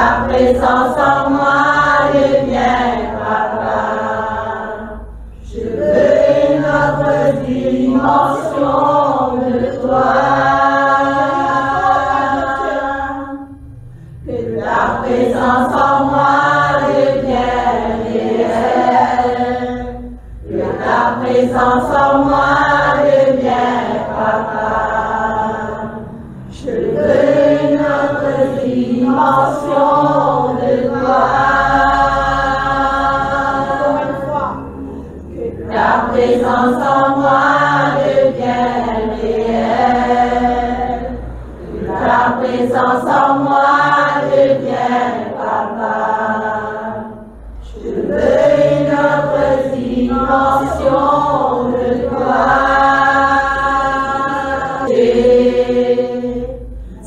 ta présence en moi devient papa. Je veux une autre dimension de toi. Que ta présence en moi devienne réelle. Que ta présence en moi devienne papa. Je veux une autre dimension de toi. Que ta présence en moi devienne réelle. Que ta présence en moi devienne papa. Je veux une autre dimension de toi.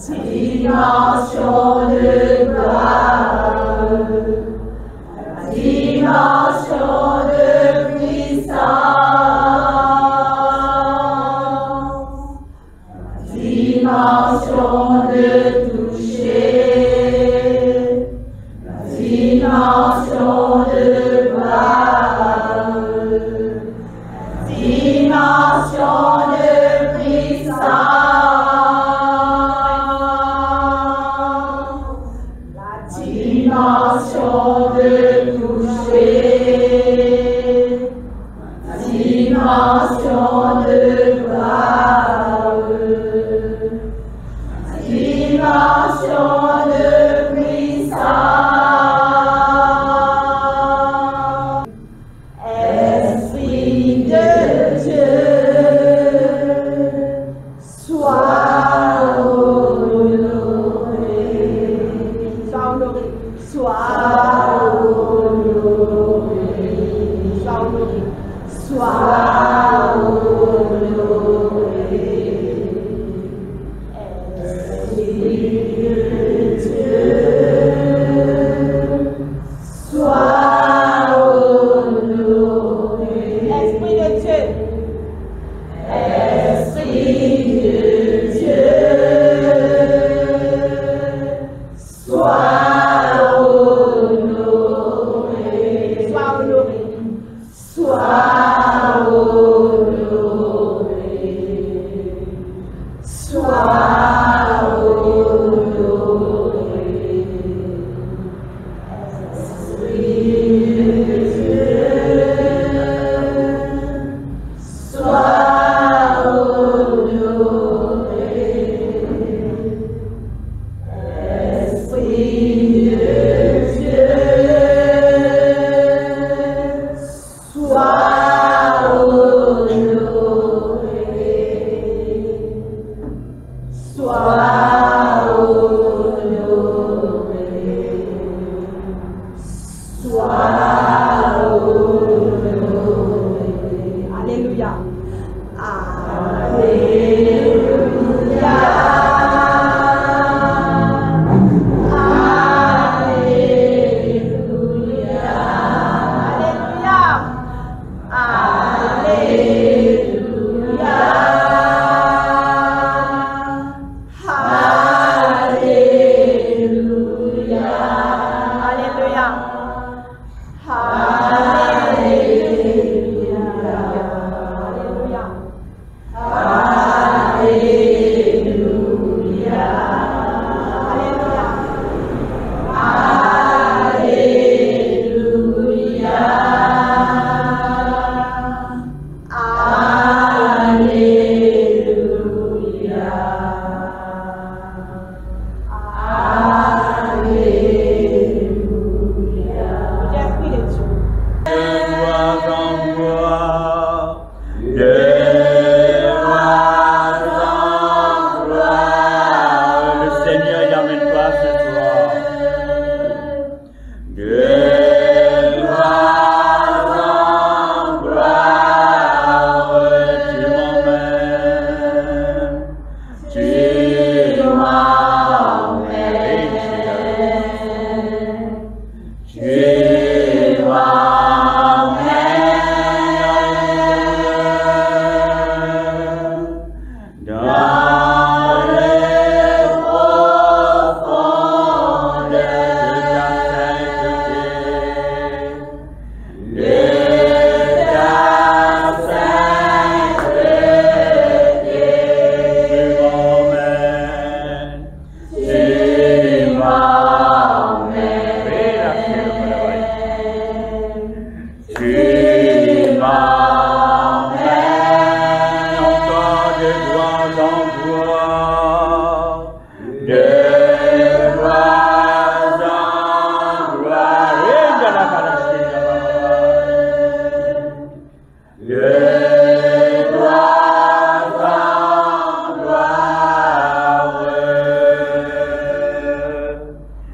Dimension de gloire, dimension de puissance, dimension de toucher, dimension de gloire, dimension de puissance. Dimension de toucher, dimension de gloire, dimension de puissance. Esprit de Dieu, sois honoré. Sois honoré, sois honoré, Esprit de Dieu, sois honoré, Esprit de Dieu, Esprit de Dieu, sois Esprit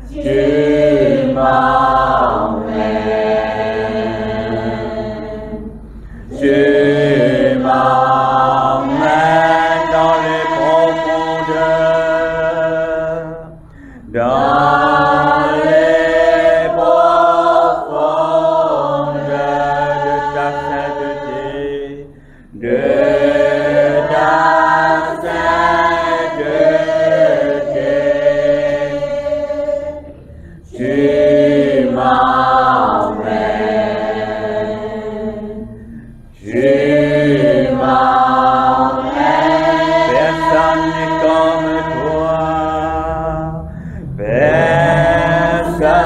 Tu m'emmènes. Tu m'emmènes dans les profondeurs. Dans les profondeurs de ta sainteté. De ta sainteté. Tu m'emmènes. Tu m'emmènes. Personne n'est comme toi. Personne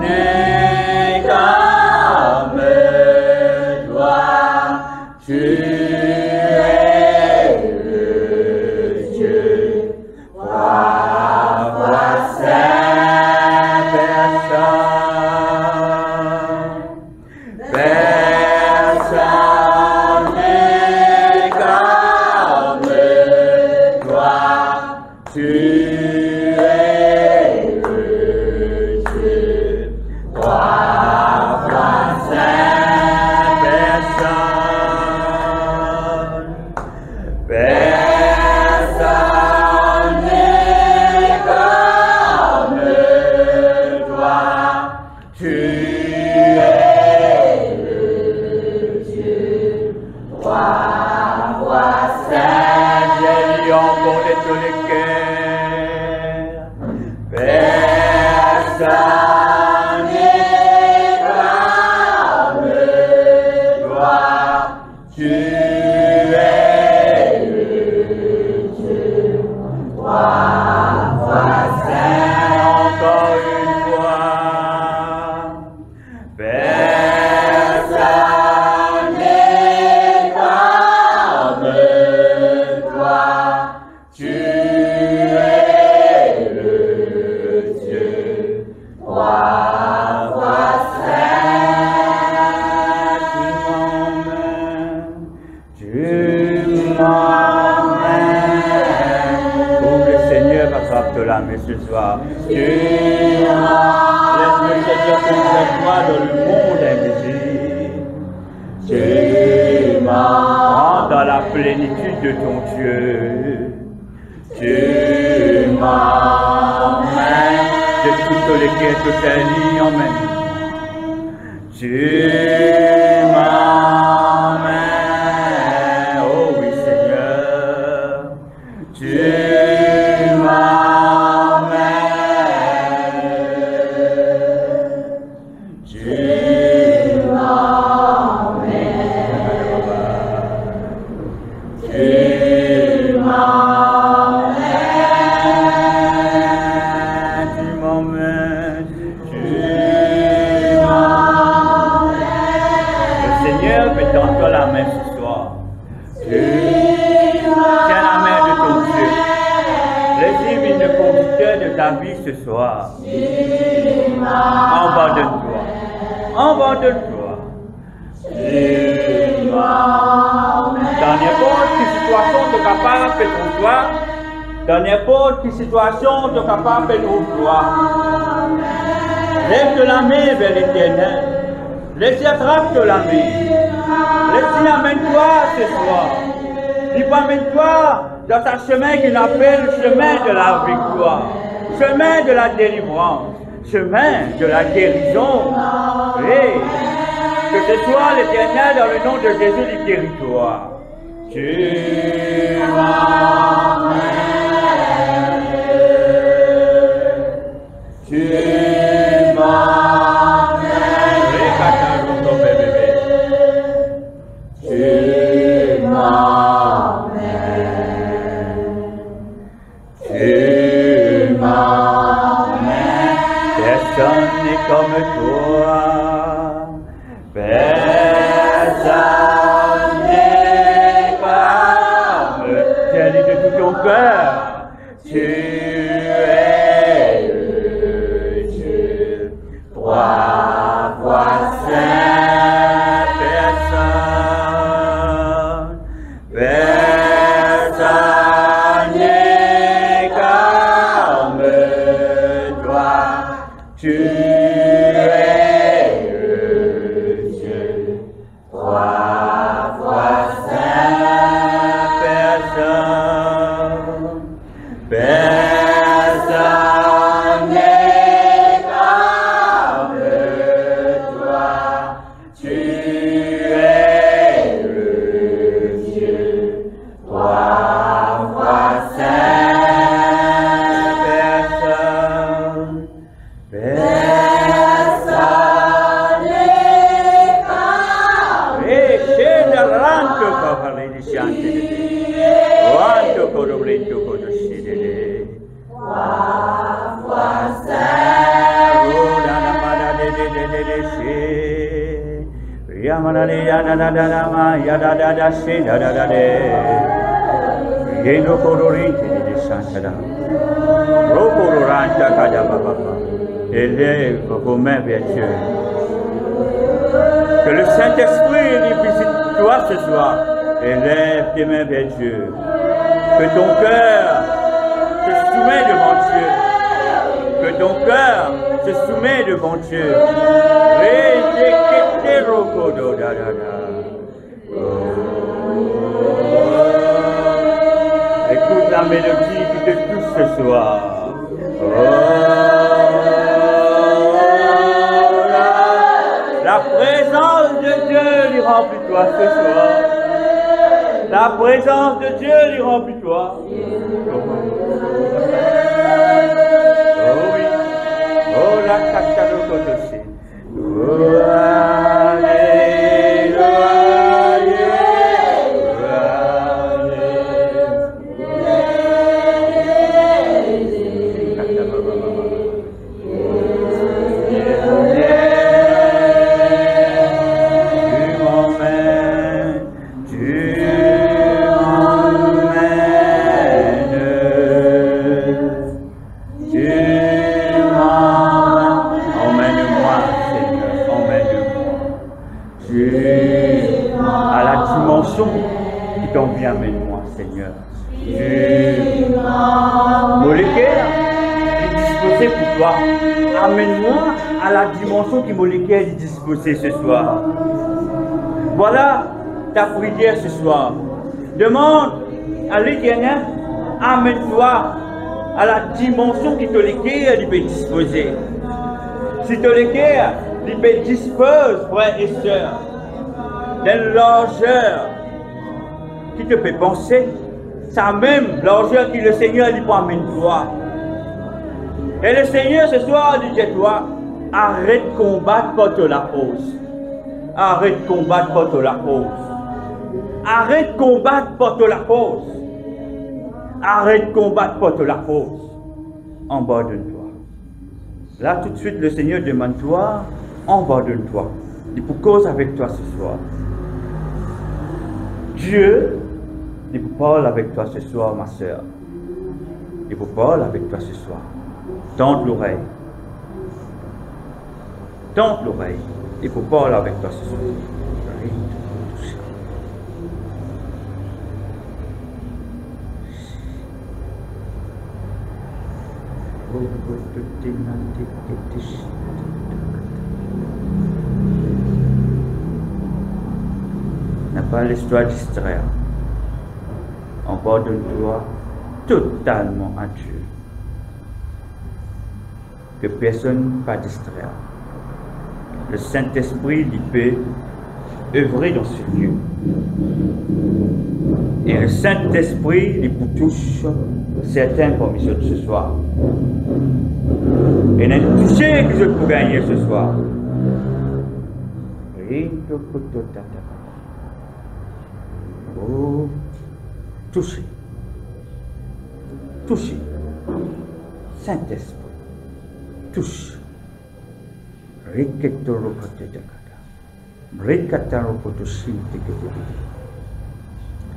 n'est comme toi. Tu es le Dieu. Parfois saint, personne n'est comme toi. Tu es le Dieu. Parfois saint, personne n'est comme toi. Tu es le Dieu. Parfois saint, j'ai dit encore de tous les cœurs. Personne n'est comme toi. Tu es le Dieu. Parfois saint, encore une fois. Personne n'est comme toi. Tu es le Dieu. Parfois saint, tu m'emmènes. Ouvre le Seigneur, attrape la main ce soir. Tu laisse le Seigneur conduire toi dans le monde invisible. Tu m'emmènes dans la plénitude de ton Dieu. Tu m'emmènes de toutes les quêtes de ta vie, emmène. Tu m'emmènes, oh oui Seigneur. Tu m'emmènes. Tu m'emmènes. Tu m'emmènes. Tu m'emmènes. Tu m'emmènes. Le Seigneur peut tendre la main ce soir. Tiens la main de ton Dieu. Laisse-lui le conducteur de ta vie ce soir. Abandonne-toi. Abandonne-toi. Dans n'importe quelle situation, tu es capable de trouver toi. Dans n'importe quelle situation, tu es capable de trouver toi. Lève la main vers l'Éternel. Laisse-y attrape la main. Laisse-y amène-toi ce soir. Il amène-toi dans ta chemin qu'il appelle le chemin de la victoire, chemin de la délivrance, chemin de la guérison. Et que ce soit l'Éternel dans le nom de Jésus du territoire. Tu m'emmènes. Tu m'emmènes. Tu m'emmènes. Tu m'emmènes. Personne n'est comme toi. Personne n'est comme. Tiens-le de tout ton cœur. Tu es le Dieu. Trois fois saint. Personne n'est comme toi. Tu es le Dieu, trois fois saint, personne n'est comme toi. Tu es le Dieu, trois fois saint, personne n'est comme et chez le ranto cavale di sciante quanto corobretto conoscere trois fois saint roda la mada de she yamana de yana da da ma yada da da she da da da de yendo cororente di santa Rocororanta Kadababa. Élève vos mains vers Dieu. Que le Saint-Esprit visite toi ce soir. Élève tes mains vers Dieu. Que ton cœur se soumette devant Dieu. Que ton cœur se soumette devant Dieu. Écoute la mélodie qui te touche ce soir. La présence de Dieu lui remplit toi ce soir. La présence de Dieu lui remplit toi. Oh oui. Oh la cachalocotosé. Oh qui t'en vient, amène-moi, Seigneur. Molécaire, qui est disposé pour toi. Amène-moi à la dimension qui molécaire est disposée ce soir. Voilà ta prière ce soir. Demande à l'Éternel, amène-toi à la dimension qui te l'équerre, il peut disposer. Si te l'équerre, il peut dispose, frères et sœurs, d'une largeur qui te fait penser, ça même largeur que le Seigneur lui amène toi. Et le Seigneur ce soir dit à toi, arrête de combattre contre la cause. Arrête de combattre contre la cause. Arrête de combattre contre la cause. Arrête de combattre contre la cause. Abandonne-toi. Là tout de suite le Seigneur demande-toi, abandonne-toi. Il pour cause avec toi ce soir. Dieu, il vous parle avec toi ce soir, ma soeur. Il vous parle avec toi ce soir. Tente l'oreille. Tente l'oreille. Il vous parle avec toi ce soir. N'a pas l'histoire distraire. Abandonne-toi totalement à Dieu. Que personne ne va distraire. Le Saint-Esprit il peut œuvrer dans ce lieu. Et le Saint-Esprit il vous touche certains parmi ceux de ce soir. Et il a touché que je peux gagner ce soir. Oh, touchez. Touchez. Saint-Esprit. Touche. Riketorokote dakata. Rikatarokoto shintekete.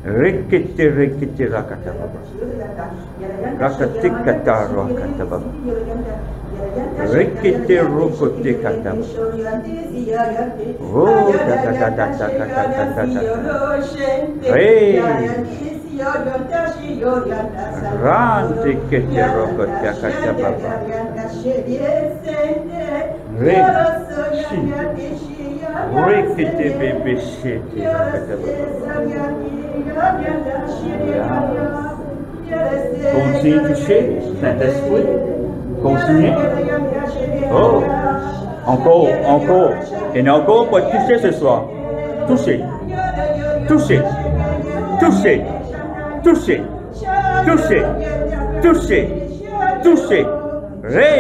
Rikete rakata baba. Rakatikata rakata baba. Rikete rokote kata baba. Oh, da. Hey. Rante kete rokote kata baba. Continue de toucher, Saint-Esprit. Continue. Oh, encore. Et encore pour toucher ce soir. Toucher. Toucher. Toucher. Toucher. Toucher. Toucher. Toucher. Ré.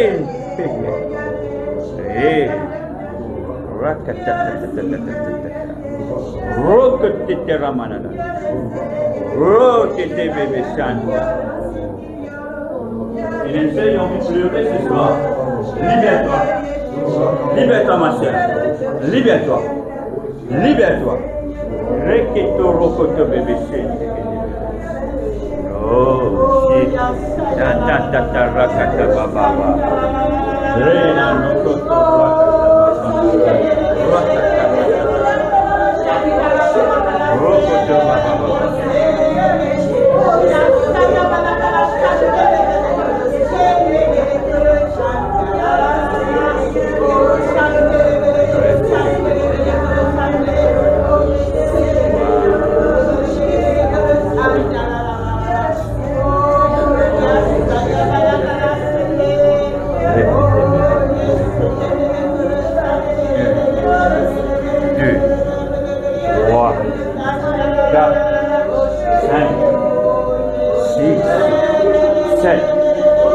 Ré. Rokete Ramanada. Rokete bébé Chanda. Et les filles ont envie de pleurer ce soir. Libère-toi. Libère-toi, ma soeur. Libère-toi. Libère-toi. Reketo rokoto bébé Chanda. Oh, shit. Ta rakata baba. Rena rokoto rakata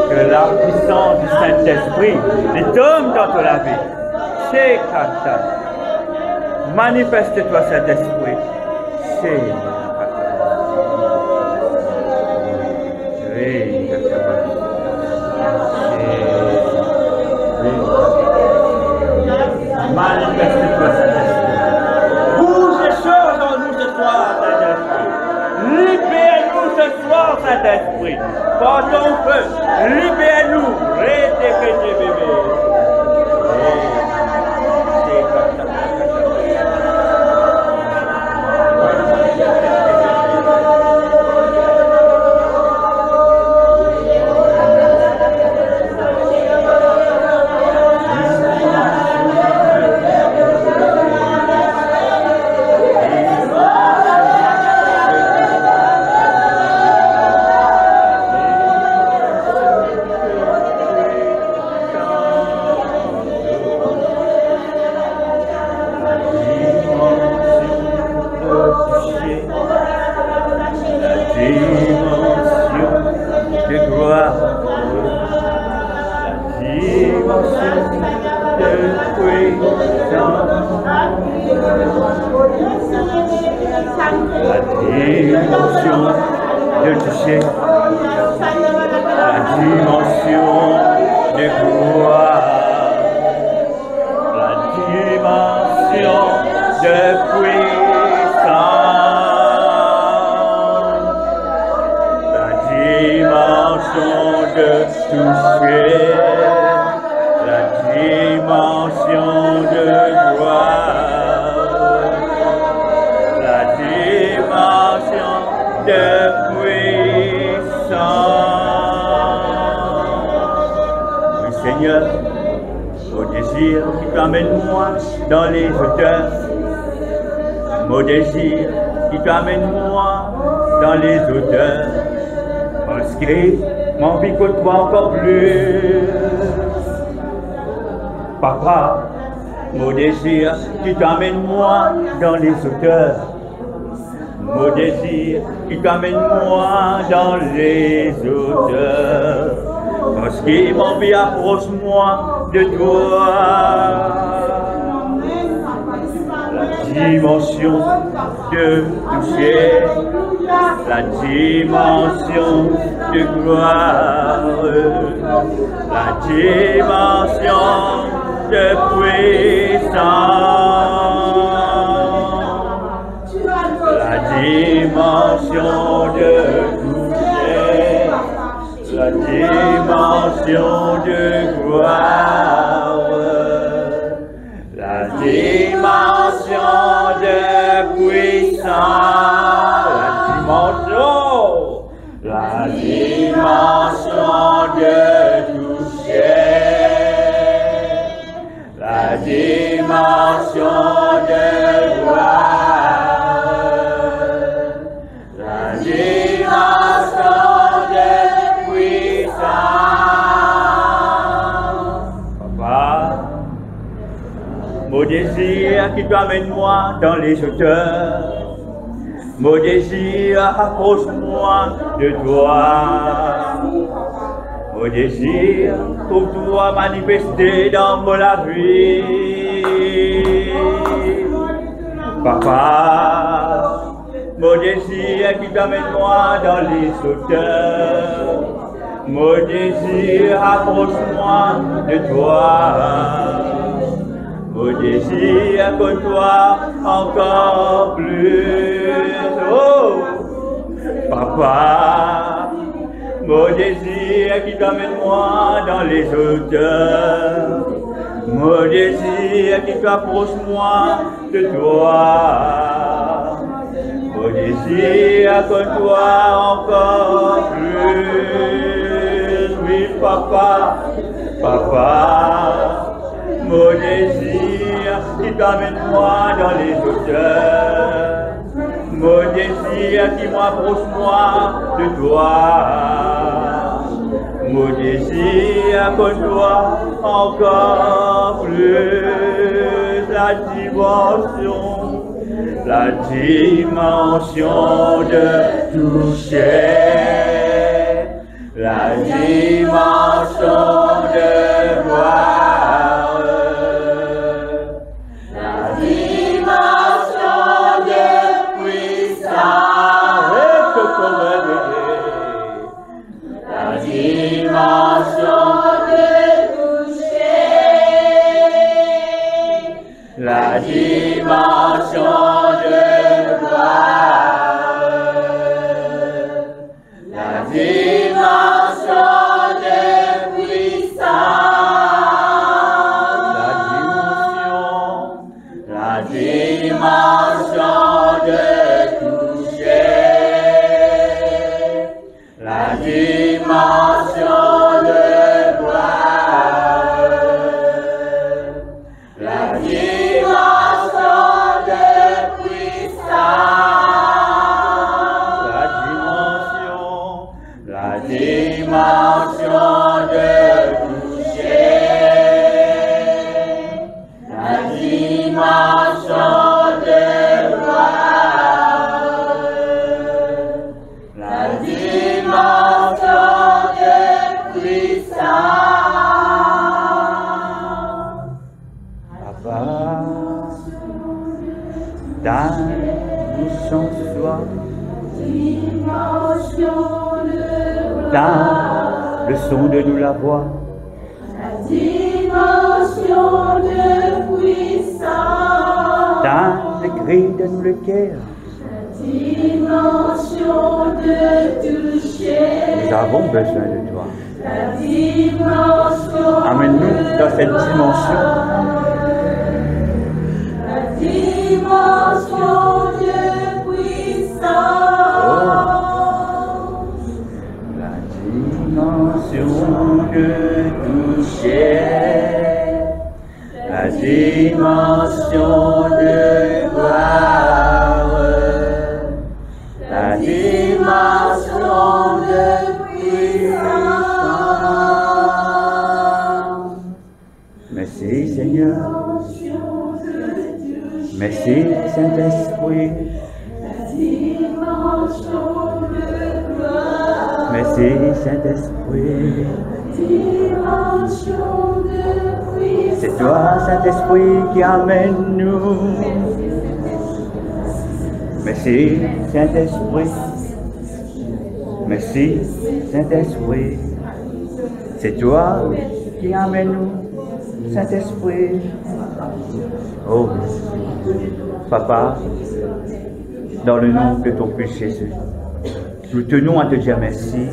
que la puissance du Saint-Esprit tombe dans ta vie. C'est Kata. Manifeste-toi, Saint-Esprit. C'est manifeste-toi, Saint-Esprit. Bouge les choses en nous ce soir, Saint-Esprit. Libère-nous ce soir, Saint-Esprit. Par ton feu, libère-nous. Rédéquez bébé. Dans les hauteurs, mon désir qui t'amène-moi dans les hauteurs, parce qu'il m'envie que toi encore plus. Papa, mon désir qui t'amène-moi dans les hauteurs, mon désir qui t'amène-moi dans les hauteurs, parce qu'il m'envie approche-moi de toi. Dimension de toucher, la dimension de gloire, la dimension de puissance, la dimension de toucher, la dimension de gloire, la dimension de puissance, la dimension de toucher, dimension de gloire, la dimension de puissance. Papa, mon désir qui t'amène moi dans les hauteurs, mon désir approche-moi de toi. Mon désir pour toi manifester dans la vie. Papa, mon désir qui t'amène moi dans les hauteurs, mon désir approche-moi de toi. Mon désir pour toi encore plus. Oh, Papa, mon désir qui t'amène moi dans les hauteurs, mon désir qui t'approche moi de toi, mon désir pour toi encore plus. Oui, papa, papa, mon désir qui t'amène moi dans les hauteurs, mon désir qui m'approche moi de toi, mon désir pour toi encore plus. La dimension de toucher, la dimension de voir, la dimension de puissance, la dimension de toucher, la dimension de gloire, la dimension de puissance, la dimension de toucher, la dimension de gloire, la dimension de puissance, la dimension de toucher, la dimension de gloire, la dimension de puissance. Papa, ta puissance soit dans le son de nous la voix, la dimension de puissance, dans le cri de nous le cœur, la dimension de toucher, nous avons besoin de toi. la dimension, Amène-nous dans cette dimension, la dimension de puissance, la dimension de toucher, la dimension de gloire, la dimension de puissance. Merci Seigneur, merci Saint-Esprit, la dimension de gloire, merci Saint-Esprit. dimension de puissance. C'est toi, Saint-Esprit, qui amène nous. Merci, Saint-Esprit. Merci, Saint-Esprit. C'est toi qui amène nous, Saint-Esprit. Oh, Papa, dans le nom de ton Fils Jésus, nous tenons à te dire merci.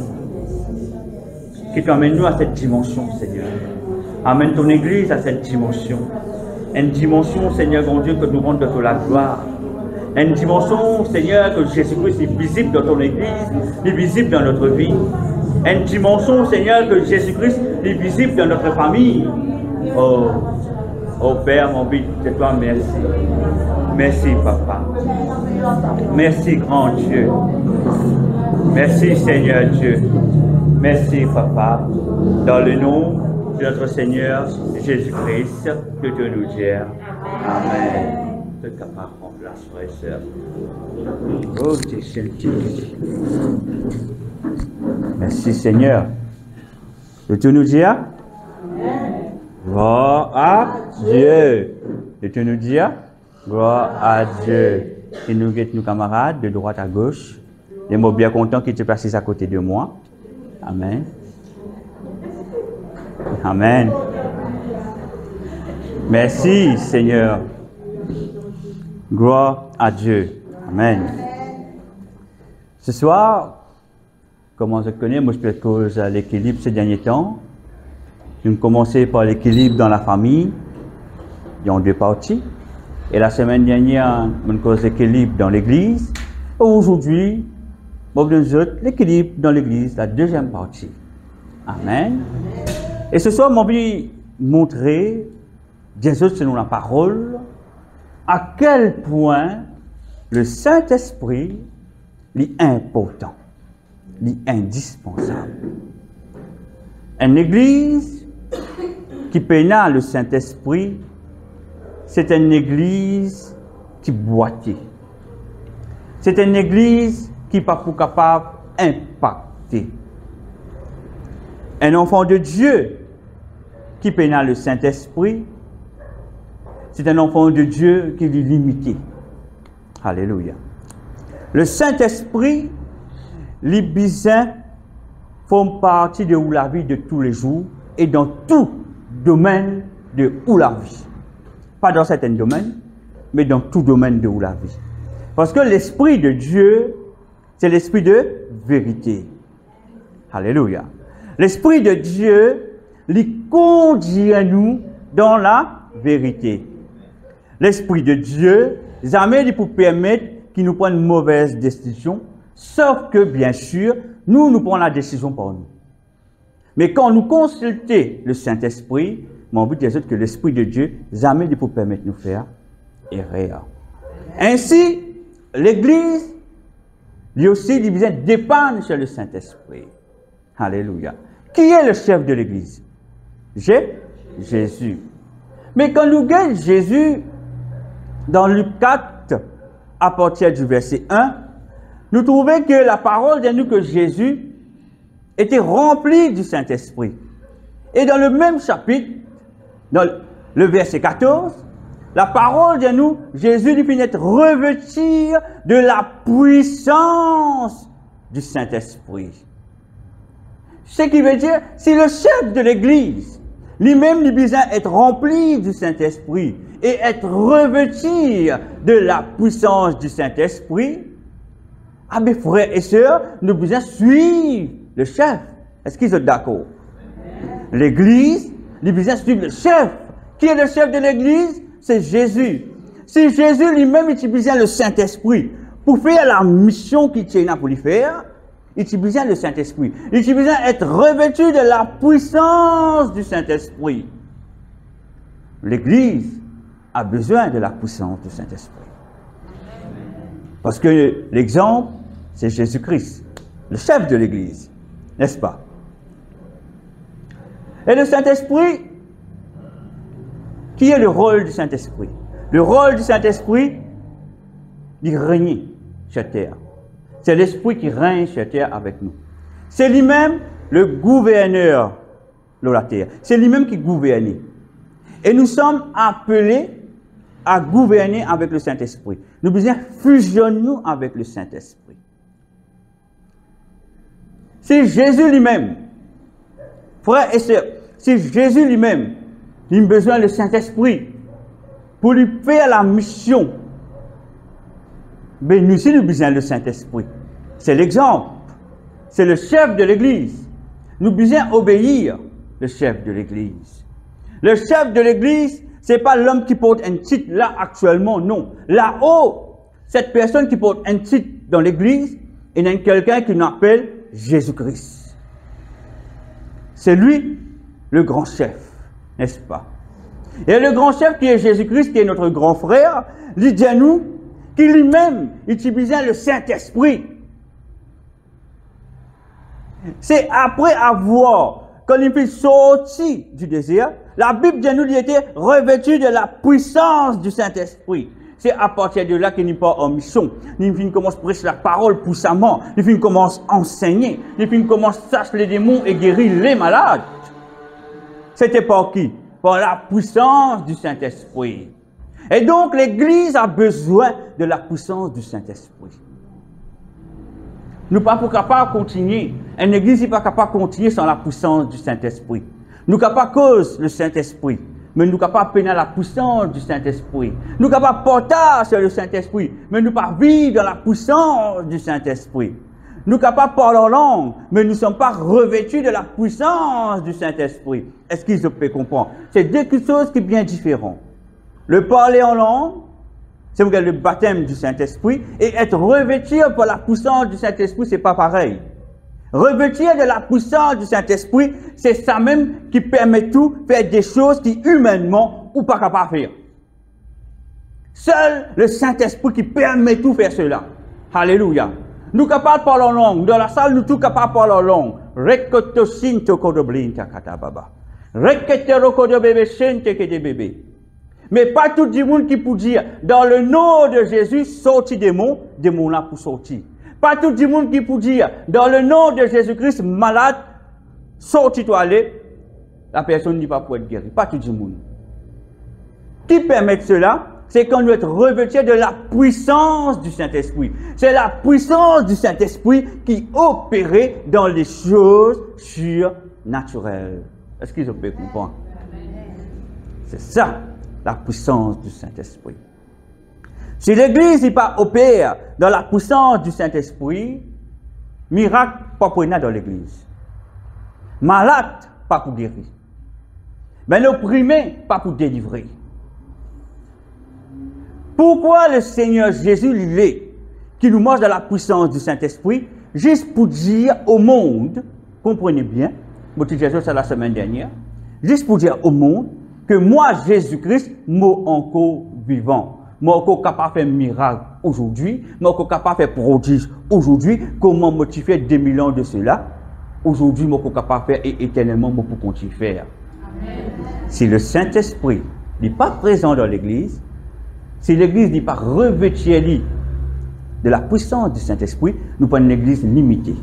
Que tu amènes nous à cette dimension, Seigneur. Amène ton Église à cette dimension. Une dimension, Seigneur, mon Dieu, que nous rendons de la gloire. Une dimension, Seigneur, que Jésus-Christ est visible dans ton Église, est visible dans notre vie. Une dimension, Seigneur, que Jésus-Christ est visible dans notre famille. Oh, Oh Père, mon but de toi, merci. Merci, Papa. Merci, grand Dieu. Merci, Seigneur Dieu. Merci, Papa. Dans le nom de notre Seigneur Jésus-Christ, que Dieu nous dise. Amen. Que ta parole prend place, frères et sœurs. Oh, tu es gentil. Merci, Seigneur. Que Dieu nous dise. Gloire à Dieu. Que Dieu nous dise. Gloire à Dieu. Et nous guettons nos camarades de droite à gauche. Les mots bien contents qui te passent à côté de moi. Amen. Amen. Merci, Seigneur. Gloire à Dieu. Amen. Ce soir, comme on se connaît, moi je peux cause l'équilibre ces derniers temps. Je vais commencer par l'équilibre dans la famille. Il y a deux parties. Et la semaine dernière, on cause l'équilibre dans l'église. Aujourd'hui, l'équilibre dans l'église, la deuxième partie. Amen. Et ce soir, je vais montrer, bien sûr, selon la parole, à quel point le Saint-Esprit est important, est indispensable. Une église qui pénale le Saint-Esprit, c'est une église qui boite. C'est une église qui n'est pas capable d'impacter. Un enfant de Dieu qui pénale le Saint-Esprit, c'est un enfant de Dieu qui est limité. Alléluia. Le Saint-Esprit, les bisins font partie de la vie de tous les jours et dans tout domaine de la vie. Pas dans certains domaines, mais dans tout domaine de la vie. Parce que l'Esprit de Dieu, c'est l'Esprit de vérité. Alléluia. L'Esprit de Dieu, il conduit à nous dans la vérité. L'Esprit de Dieu, jamais il peut permettre qu'il nous prenne une mauvaise décision, sauf que, bien sûr, nous prenons la décision pour nous. Mais quand nous consultons le Saint-Esprit, mon but est que l'Esprit de Dieu, jamais il peut permettre de nous faire erreur. Ainsi, l'Église, lui aussi, il vient dépendre sur le Saint-Esprit. Alléluia. Qui est le chef de l'Église? Jésus. Mais quand nous regardons Jésus, dans Luc 4, à partir du verset 1, nous trouvons que la parole dit nous que Jésus était rempli du Saint-Esprit. Et dans le même chapitre, dans le verset 14, la parole dit nous, Jésus lui finit revêtir de la puissance du Saint-Esprit. Ce qui veut dire, si le chef de l'Église, lui-même, il besoin être rempli du Saint-Esprit et être revêtu de la puissance du Saint-Esprit, ah mes frères et sœurs, nous besoin suivre le chef. Est-ce qu'ils sont d'accord? L'Église, il besoin suivre le chef. Qui est le chef de l'Église? C'est Jésus. Si Jésus lui-même utilise le Saint-Esprit pour faire la mission qu'il tient pour lui faire, il utilise le Saint-Esprit. Il utilise être revêtu de la puissance du Saint-Esprit. L'Église a besoin de la puissance du Saint-Esprit. Parce que l'exemple, c'est Jésus-Christ, le chef de l'Église, n'est-ce pas? Et le Saint-Esprit, qui est le rôle du Saint-Esprit? Le rôle du Saint-Esprit, il règne sur terre. C'est l'Esprit qui règne sur terre avec nous. C'est lui-même le gouverneur de la terre. C'est lui-même qui gouverne. Et nous sommes appelés à gouverner avec le Saint-Esprit. Nous devons fusionner avec le Saint-Esprit. Si Jésus lui-même, frères et sœurs, si Jésus lui-même, il a besoin du Saint-Esprit pour lui faire la mission, mais nous aussi, nous avons besoin du Saint-Esprit. C'est l'exemple. C'est le chef de l'Église. Nous devons besoin obéir le chef de l'Église. Le chef de l'Église, ce n'est pas l'homme qui porte un titre là actuellement, non. Là-haut, cette personne qui porte un titre dans l'Église, il y a quelqu'un qui nous appelle Jésus-Christ. C'est lui le grand chef, n'est-ce pas? Et le grand chef qui est Jésus-Christ, qui est notre grand frère, lui dit à nous qu'il lui-même utilisait le Saint-Esprit. C'est après avoir, quand il fut sorti du désert, la Bible dit à nous qu'il était revêtu de la puissance du Saint-Esprit. C'est à partir de là qu'il n'est pas en mission. Il commence à prêcher la parole puissamment. Il commence à enseigner. Il commence à chasser les démons et guérir les malades. C'était par qui? Par la puissance du Saint-Esprit. Et donc l'Église a besoin de la puissance du Saint-Esprit. Nous ne sommes pas capables de continuer. Une Église n'est pas capable de continuer sans la puissance du Saint-Esprit. Nous ne sommes pas cause le Saint-Esprit. Mais nous sommes capables de peiner la puissance du Saint-Esprit. Nous sommes capables de porter sur le Saint-Esprit. Mais nous ne sommes pas vivre dans la puissance du Saint-Esprit. Nous sommes capables de parler en langue. Mais nous ne sommes pas revêtus de la puissance du Saint-Esprit. Est-ce qu'ils peuvent comprendre? C'est deux choses qui sont bien différentes. Le parler en langue, c'est le baptême du Saint-Esprit. Et être revêtu par la puissance du Saint-Esprit, ce n'est pas pareil. Revêtir de la puissance du Saint-Esprit, c'est ça même qui permet tout faire des choses qui humainement ou pas capable de faire. Seul le Saint-Esprit qui permet tout faire cela. Alléluia. Nous capables de parler en langue. Dans la salle, nous tous capables de parler en langue. Mais pas tout le monde qui peut dire, dans le nom de Jésus, sorti des démons là pour sortir. Pas tout le monde qui peut dire, dans le nom de Jésus-Christ, malade, sorti-toi aller, la personne n'est pas pour être guérie. Pas tout le monde. Qui permet cela? C'est quand nous être revêtus de la puissance du Saint-Esprit. C'est la puissance du Saint-Esprit qui opère dans les choses surnaturelles. Est-ce qu'ils ont pu comprendre? C'est ça, la puissance du Saint-Esprit. Si l'Église n'est pas opère dans la puissance du Saint-Esprit, miracle pas pour dans l'Église. Malade pas pour guérir. Mais l'opprimé pas pour délivrer. Pourquoi le Seigneur Jésus l'est qui nous mange dans la puissance du Saint-Esprit, juste pour dire au monde, comprenez bien, moi je disais ça la semaine dernière, juste pour dire au monde que moi Jésus-Christ, moi encore vivant. Moi, encore capable de faire un miracle aujourd'hui, moi, encore capable de faire prodige aujourd'hui, comment moi, tu fais 2000 ans de cela, aujourd'hui, moi, encore capable de faire et éternellement, moi, pour continuer à faire. Amen. Si le Saint-Esprit n'est pas présent dans l'Église, si l'Église n'est pas revêtue de la puissance du Saint-Esprit, nous prenons une Église limitée.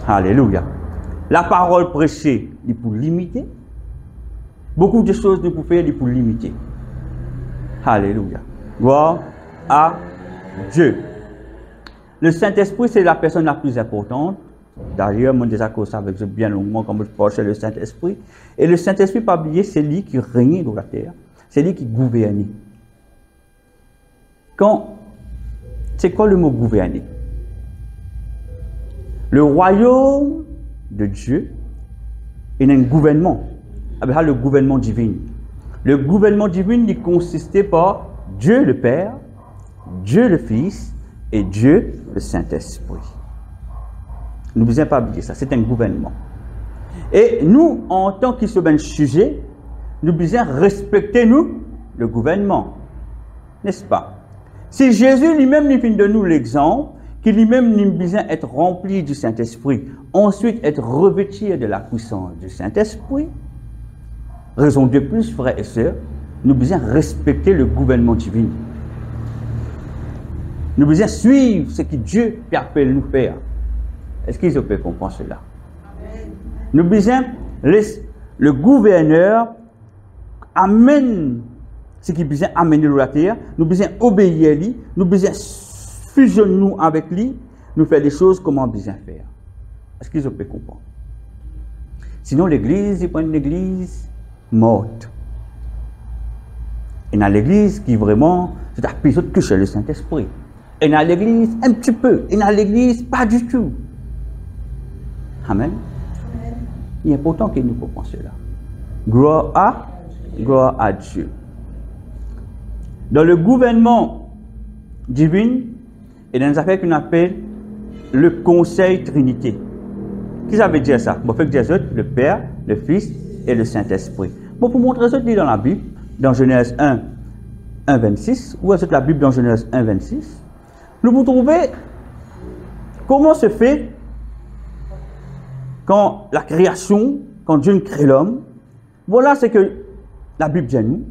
Alléluia. La parole prêchée est pour limiter. Beaucoup de choses nous pouvons faire pour limiter. Alléluia. Gloire à Dieu. Le Saint-Esprit, c'est la personne la plus importante. D'ailleurs, mon désaccord avec bien longuement quand je parle sur le Saint-Esprit. Et le Saint-Esprit, pas oublier, c'est lui qui règne dans la terre. C'est lui qui gouverne. C'est quoi le mot gouverner? Le royaume de Dieu, il y a un gouvernement. Avec le gouvernement divin. Le gouvernement divin, il consistait par Dieu le Père, Dieu le Fils et Dieu le Saint-Esprit. Nous ne devons pas oublier ça, c'est un gouvernement. Et nous, en tant que ce sujet, nous devons respecter nous, le gouvernement. N'est-ce pas? Si Jésus lui-même nous fait de nous l'exemple, qu'il lui-même nous besoin être rempli du Saint-Esprit, ensuite être revêtu de la puissance du Saint-Esprit, raison de plus, frères et sœurs, nous devons respecter le gouvernement divin. Nous devons suivre ce que Dieu appelle nous faire. Est-ce qu'ils peuvent comprendre cela? Amen. Nous devons laisser le gouverneur amène ce qu'il besoin amener dans la terre. Nous devons obéir à lui. Nous devons fusionner nous avec lui. Nous faire des choses comme on a besoin de faire. Est-ce qu'ils peuvent comprendre? Sinon, l'église n'est pas une église morte. Et dans l'église qui vraiment, c'est un épisode que chez le Saint-Esprit. Et dans l'église, un petit peu. Et dans l'église, pas du tout. Amen. Amen. Il est important que nous comprenions cela. Gloire à Dieu. Dans le gouvernement divin, il y a des affaires qu'on appelle le conseil Trinité. Qu'est-ce que ça veut dire ça? Bon, fait que dire le Père, le Fils et le Saint-Esprit. Bon, pour montrer ça, je lis dans la Bible, dans Genèse 1, 26, ou est-ce la Bible dans Genèse 1, 26, nous vous trouvez comment se fait quand la création, quand Dieu crée l'homme. Voilà ce que la Bible dit à nous.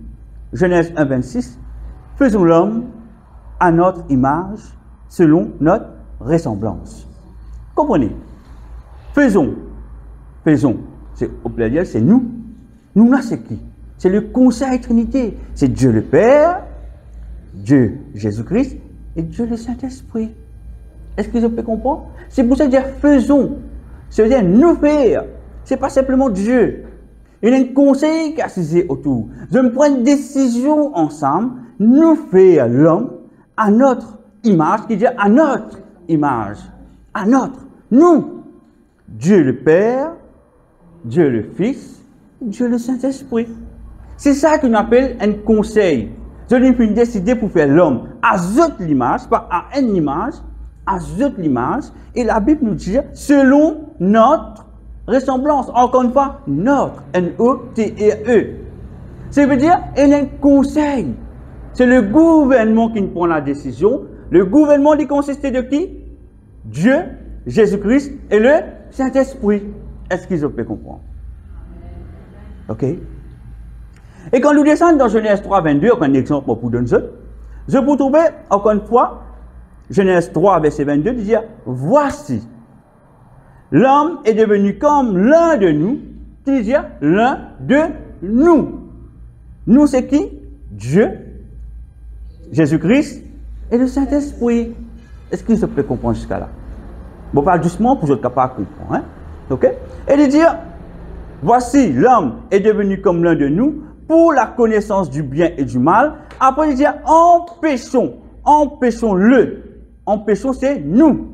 Genèse 1, 26, faisons l'homme à notre image, selon notre ressemblance. Comprenez? Faisons, c'est au pluriel, c'est nous. Nous là, c'est qui? C'est le conseil Trinité. C'est Dieu le Père, Dieu Jésus-Christ et Dieu le Saint-Esprit. Est-ce que je peux comprendre? C'est pour ça que dire faisons. C'est-à-dire nous faire. Ce n'est pas simplement Dieu. Il y a un conseil qui est assisé autour. Je me prends une décision ensemble, nous faire l'homme à notre image, qui dit à notre image, à notre, nous, Dieu le Père, Dieu le Fils, Dieu le Saint-Esprit. C'est ça qu'on appelle un conseil. Je lui ai décidé pour faire l'homme à toute l'image, pas à une image, à toute l'image. Et la Bible nous dit selon notre ressemblance. Encore une fois, notre, N-O-T-R-E. Ça veut dire, il y a un conseil. C'est le gouvernement qui prend la décision. Le gouvernement, il consiste de qui? Dieu, Jésus-Christ et le Saint-Esprit. Est-ce qu'ils peuvent comprendre? Ok? Et quand nous descendons dans Genèse 3, 22, un exemple pour vous donner ça, je vous trouver, encore une fois, Genèse 3, verset 22, de dire, voici, l'homme est devenu comme l'un de nous, qui veut dire l'un de nous. Nous, c'est qui? Dieu, Jésus-Christ et le Saint-Esprit. Est-ce que ça peut comprendre jusqu'à là? Bon, parle doucement pour que vous soyez capable de comprendre. Hein? Ok? Et de dire, voici, l'homme est devenu comme l'un de nous pour la connaissance du bien et du mal. Après, il dit, empêchons-le. Empêchons, c'est nous.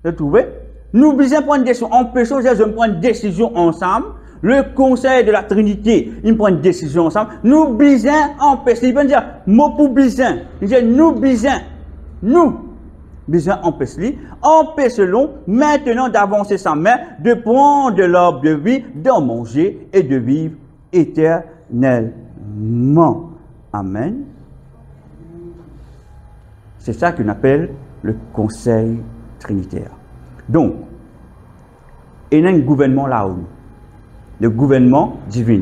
Vous trouvez? Nous besoin prendre une décision. Empêchons, je me prends une décision ensemble. Le conseil de la Trinité, il prend une décision ensemble. Nous besoin empêcher. Il veut dire, mot pour besoin. Il dit, nous besoin empêcher. Empêchons maintenant d'avancer sa main, de prendre de l'arbre de vie, d'en manger et de vivre éternellement. Amen. C'est ça qu'on appelle le conseil trinitaire. Donc, il y a un gouvernement là-haut. Le gouvernement divin.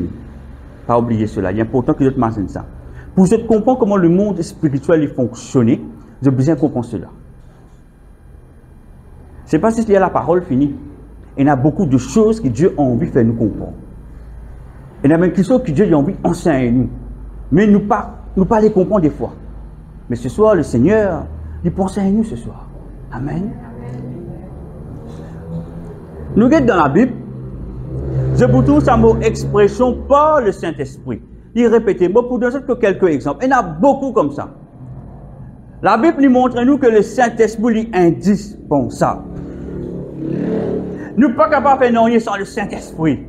Pas oublier cela. Il est important que je te mentionne ça. Pour que je comprenne comment le monde spirituel fonctionne, j'ai besoin de comprendre cela. Ce n'est pas si il y a la parole finie. Il y a beaucoup de choses que Dieu a envie de faire nous comprendre. Il y a même quelque chose que Dieu a envie d'enseigner nous. Mais nous pas les comprendre des fois. Mais ce soir, le Seigneur, il peut enseigner nous ce soir. Amen. Nous regardons dans la Bible, je vous trouve sa mot expression par le Saint-Esprit. Il répète, moi pour donner que quelques exemples. Il y en a beaucoup comme ça. La Bible nous montre nous que le Saint-Esprit est indispensable. Nous ne sommes pas capables de faire rien sans le Saint-Esprit.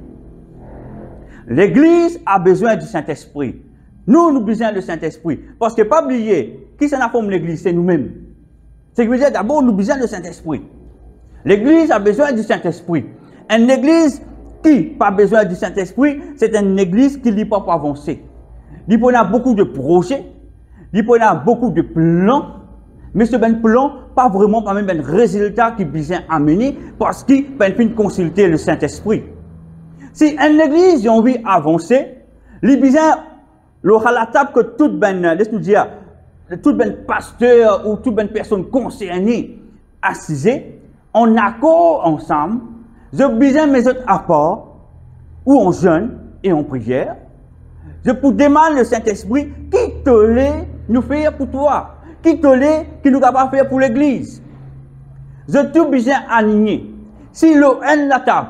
L'Église a besoin du Saint-Esprit. Nous avons besoin du Saint-Esprit. Parce que, pas oublier, qui s'en a formé l'Église? C'est nous-mêmes. C'est que dire d'abord, nous avons besoin du Saint-Esprit. L'Église a besoin du Saint-Esprit. Une Église qui n'a pas besoin du Saint-Esprit, c'est une Église qui n'est pas pour avancer. Il y a beaucoup de projets, il y a beaucoup de plans, mais ce plan, pas vraiment pas même un résultat qui vient amener parce qu'il faut consulter le Saint-Esprit. Si une Église a envie d'avancer, il besoin à la table que toute pasteur ou toute personne concernée assisée, en accord ensemble, je besoin mes autres apports, ou en jeûne et en prière. Je pour demander le Saint-Esprit qui te l'est nous faire pour toi, qui te l'est qui nous capable faire pour l'Église. Je tout besoin aligner. Si l'on la table,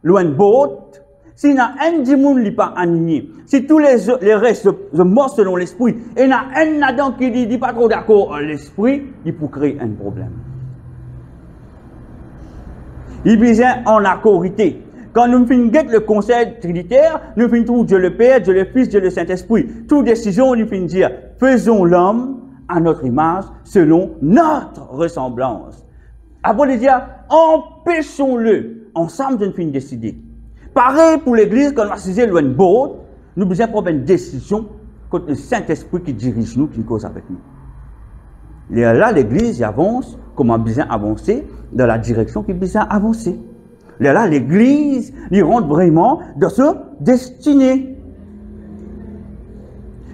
l'on boat, si n'a un dimoun n'est pas aligné, si tous les restes se mordent selon l'esprit, et il y a un Adam qui dit pas trop d'accord à l'esprit, il peut créer un problème. Il besoin en accorité. Quand nous finissons le conseil trinitaire, nous finissons Dieu le Père, Dieu le Fils, Dieu le Saint-Esprit. Toute décision, nous finissons dire, faisons l'homme à notre image, selon notre ressemblance. Après de dire, empêchons-le. Ensemble, nous finissons décider. Pareil pour l'Église, quand on va saisir le boat, nous avons besoin de prendre une décision contre le Saint-Esprit qui dirige nous, qui cause avec nous. Et là, l'Église avance, comment bien avancer dans la direction qui bien avancer. Et là, l'Église, il rentre vraiment dans ce destiné.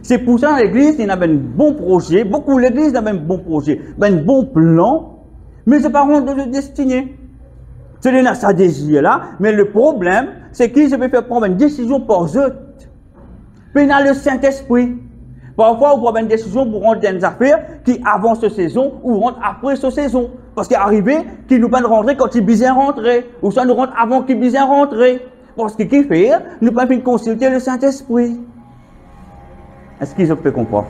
C'est pour ça l'Église, il a un bon projet, beaucoup l'Église a un bon projet, un bon plan, mais c'est pas rendre dans le destiné. C'est là sa désir là, mais le problème, c'est qu'il se peut faire prendre une décision pour eux. Puis il y a le Saint-Esprit. Parfois, on prend une décision pour rendre des affaires qui avancent cette saison ou rentrent après cette saison. Parce qu'il est arrivé qu'il nous pas rentrer quand il bien rentrer, ou ça nous rentre avant qu'il bien rentrer. Parce que qu'il fait, nous pas fait consulter le Saint-Esprit. Est-ce qu'ils peuvent comprendre?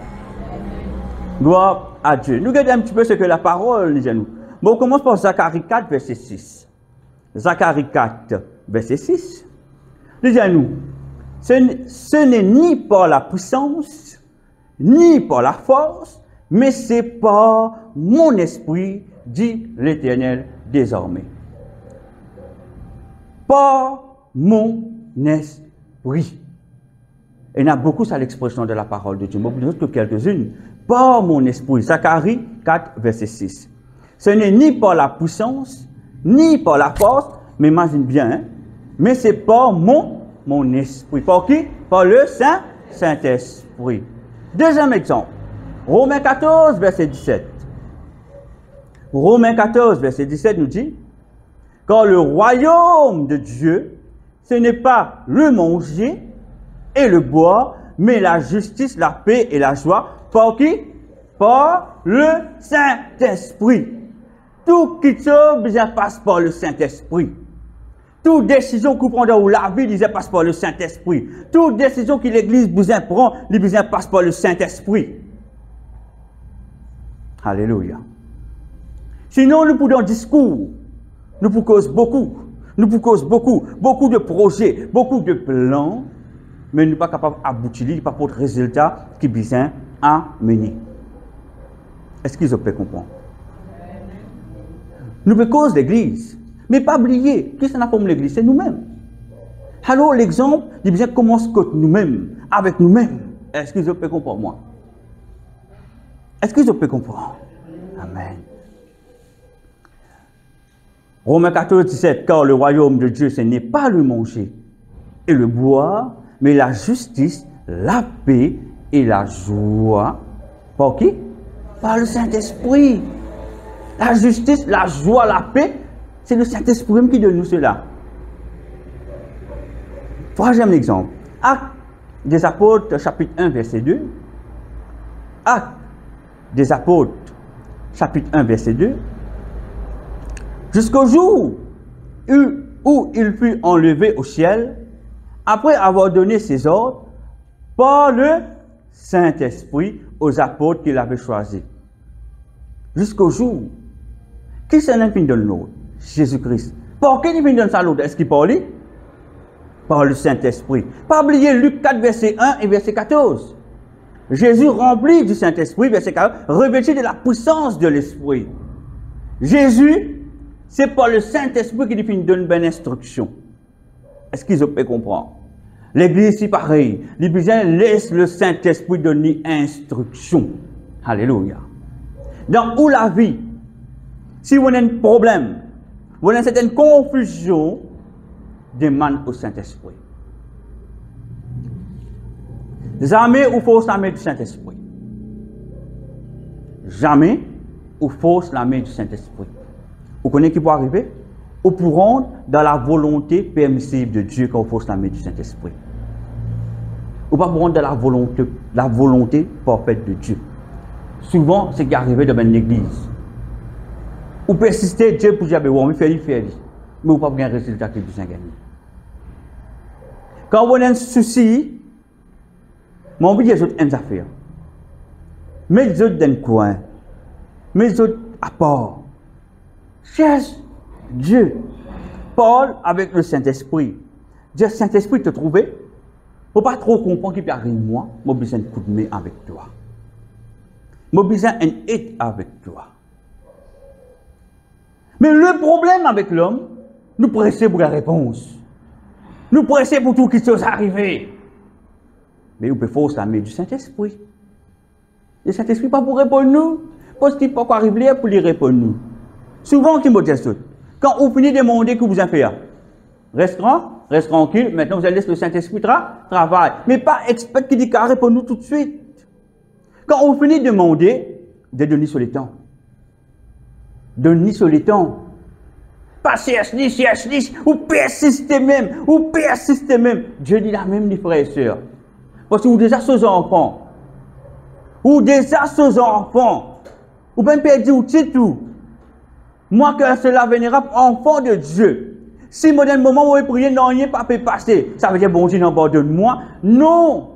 Gloire à Dieu. Nous regardons un petit peu ce que la parole dit à nous. Bon, on commence par Zacharie 4, verset 6. Zacharie 4, verset 6. Il dit à nous, ce n'est ni par la puissance, ni par la force, mais c'est par mon esprit, dit l'Éternel désormais. Par mon esprit. Et il y a beaucoup ça l'expression de la parole de Dieu. Je vous que quelques-unes. Par mon esprit. Zacharie 4, verset 6. Ce n'est ni par la puissance, ni par la force, mais imagine bien, hein? Mais c'est par mon esprit. Par qui? Par le Saint-Esprit. Deuxième exemple. Romains 14, verset 17. Romains 14, verset 17 nous dit, car le royaume de Dieu, ce n'est pas le manger et le boire, mais la justice, la paix et la joie. Par qui? Par le Saint-Esprit. Tout qui se passe par le Saint-Esprit. Toute décision qu'on prend dans la vie, il passe par le Saint-Esprit. Toute décision que l'Église prend, il passe par le Saint-Esprit. Alléluia. Sinon, nous pouvons discours, nous pouvons causer beaucoup, beaucoup de projets, beaucoup de plans, mais nous ne sommes pas capables d'aboutir, pas pour de résultats qui sont à mener. Est-ce qu'ils peuvent comprendre? Nous pouvons causer l'Église, mais pas oublier, qui s'en a forme l'Église? C'est nous-mêmes. Alors, l'exemple, il commence contre nous-mêmes, avec nous-mêmes. Est-ce qu'ils peuvent comprendre moi? Est-ce qu'ils peuvent comprendre? Amen. Romains 14, 17, car le royaume de Dieu, ce n'est pas le manger et le boire, mais la justice, la paix et la joie. Par qui? Par le Saint-Esprit. La justice, la joie, la paix, c'est le Saint-Esprit qui donne nous cela. Troisième exemple. Actes des Apôtres, chapitre 1, verset 2. Actes des Apôtres, chapitre 1, verset 2. Jusqu'au jour où il fut enlevé au ciel, après avoir donné ses ordres par le Saint-Esprit aux apôtres qu'il avait choisis. Jusqu'au jour. Qui s'en est fini de l'autre? Jésus-Christ. Par qui il donne ça l'autre? Est-ce qu'il parle? Par le Saint-Esprit. Pas oublier Luc 4, verset 1 et verset 14. Jésus rempli du Saint-Esprit, verset 14, revêtu de la puissance de l'Esprit. Jésus, c'est par le Saint-Esprit qui lui donne une bonne instruction. Est-ce qu'ils peuvent comprendre? L'Église, c'est pareil. L'Église laisse le Saint-Esprit donner instruction. Alléluia. Dans où la vie, si vous avez un problème, vous avez une certaine confusion, demande au Saint-Esprit. Jamais ou fausse la main du Saint-Esprit. Jamais ou fausse la main du Saint-Esprit. Vous connaissez qui peut arriver? Ou pour rendre dans la volonté permissible de Dieu quand on fausse la main du Saint-Esprit. Ou pas pour rendre dans la volonté parfaite de Dieu. Souvent, c'est ce qui arrive dans une église. Ou persister, Dieu pour dire, oui, faire. Mais vous pas avoir un résultat qui vous a gagné. Quand vous avez un souci, mais on veut dire les autres affaires. Mais les autres dans le coin. Mais les autres à part. Cherche Dieu. Paul avec le Saint-Esprit. Dieu, Saint-Esprit te trouver. Il ne faut pas trop comprendre qu'il peut arriver moi. J'ai besoin de coup de main avec toi. J'ai besoin d'une aide avec toi. Mais le problème avec l'homme, nous pressons pour la réponse. Nous pressons pour tout qui soit arrivé. Mais vous pouvez forcer la main du Saint-Esprit. Le Saint-Esprit pas pour répondre nous. Parce qu'il ne peut pas arriver pour lui répondre nous. Souvent, qui me dit ça. Quand vous finissez de demander que vous en faites, reste tranquille. Maintenant, vous allez laisser le Saint-Esprit travailler. Mais pas expert qui dit qu'il répond nous tout de suite. Quand vous finissez de demander, de donner sur le temps. Donner sur le temps. Pas chercher, ou persister même, Dieu dit la même, les frères et sœurs. Parce que vous déjà ces enfants. Ou déjà ces enfants. Ou même perdu ou tout. Moi que cela vénérable enfant de Dieu. Si moi dans le moment où je prie, non, rien pas peut passer. Ça veut dire bon Dieu n'abandonne-moi. Non.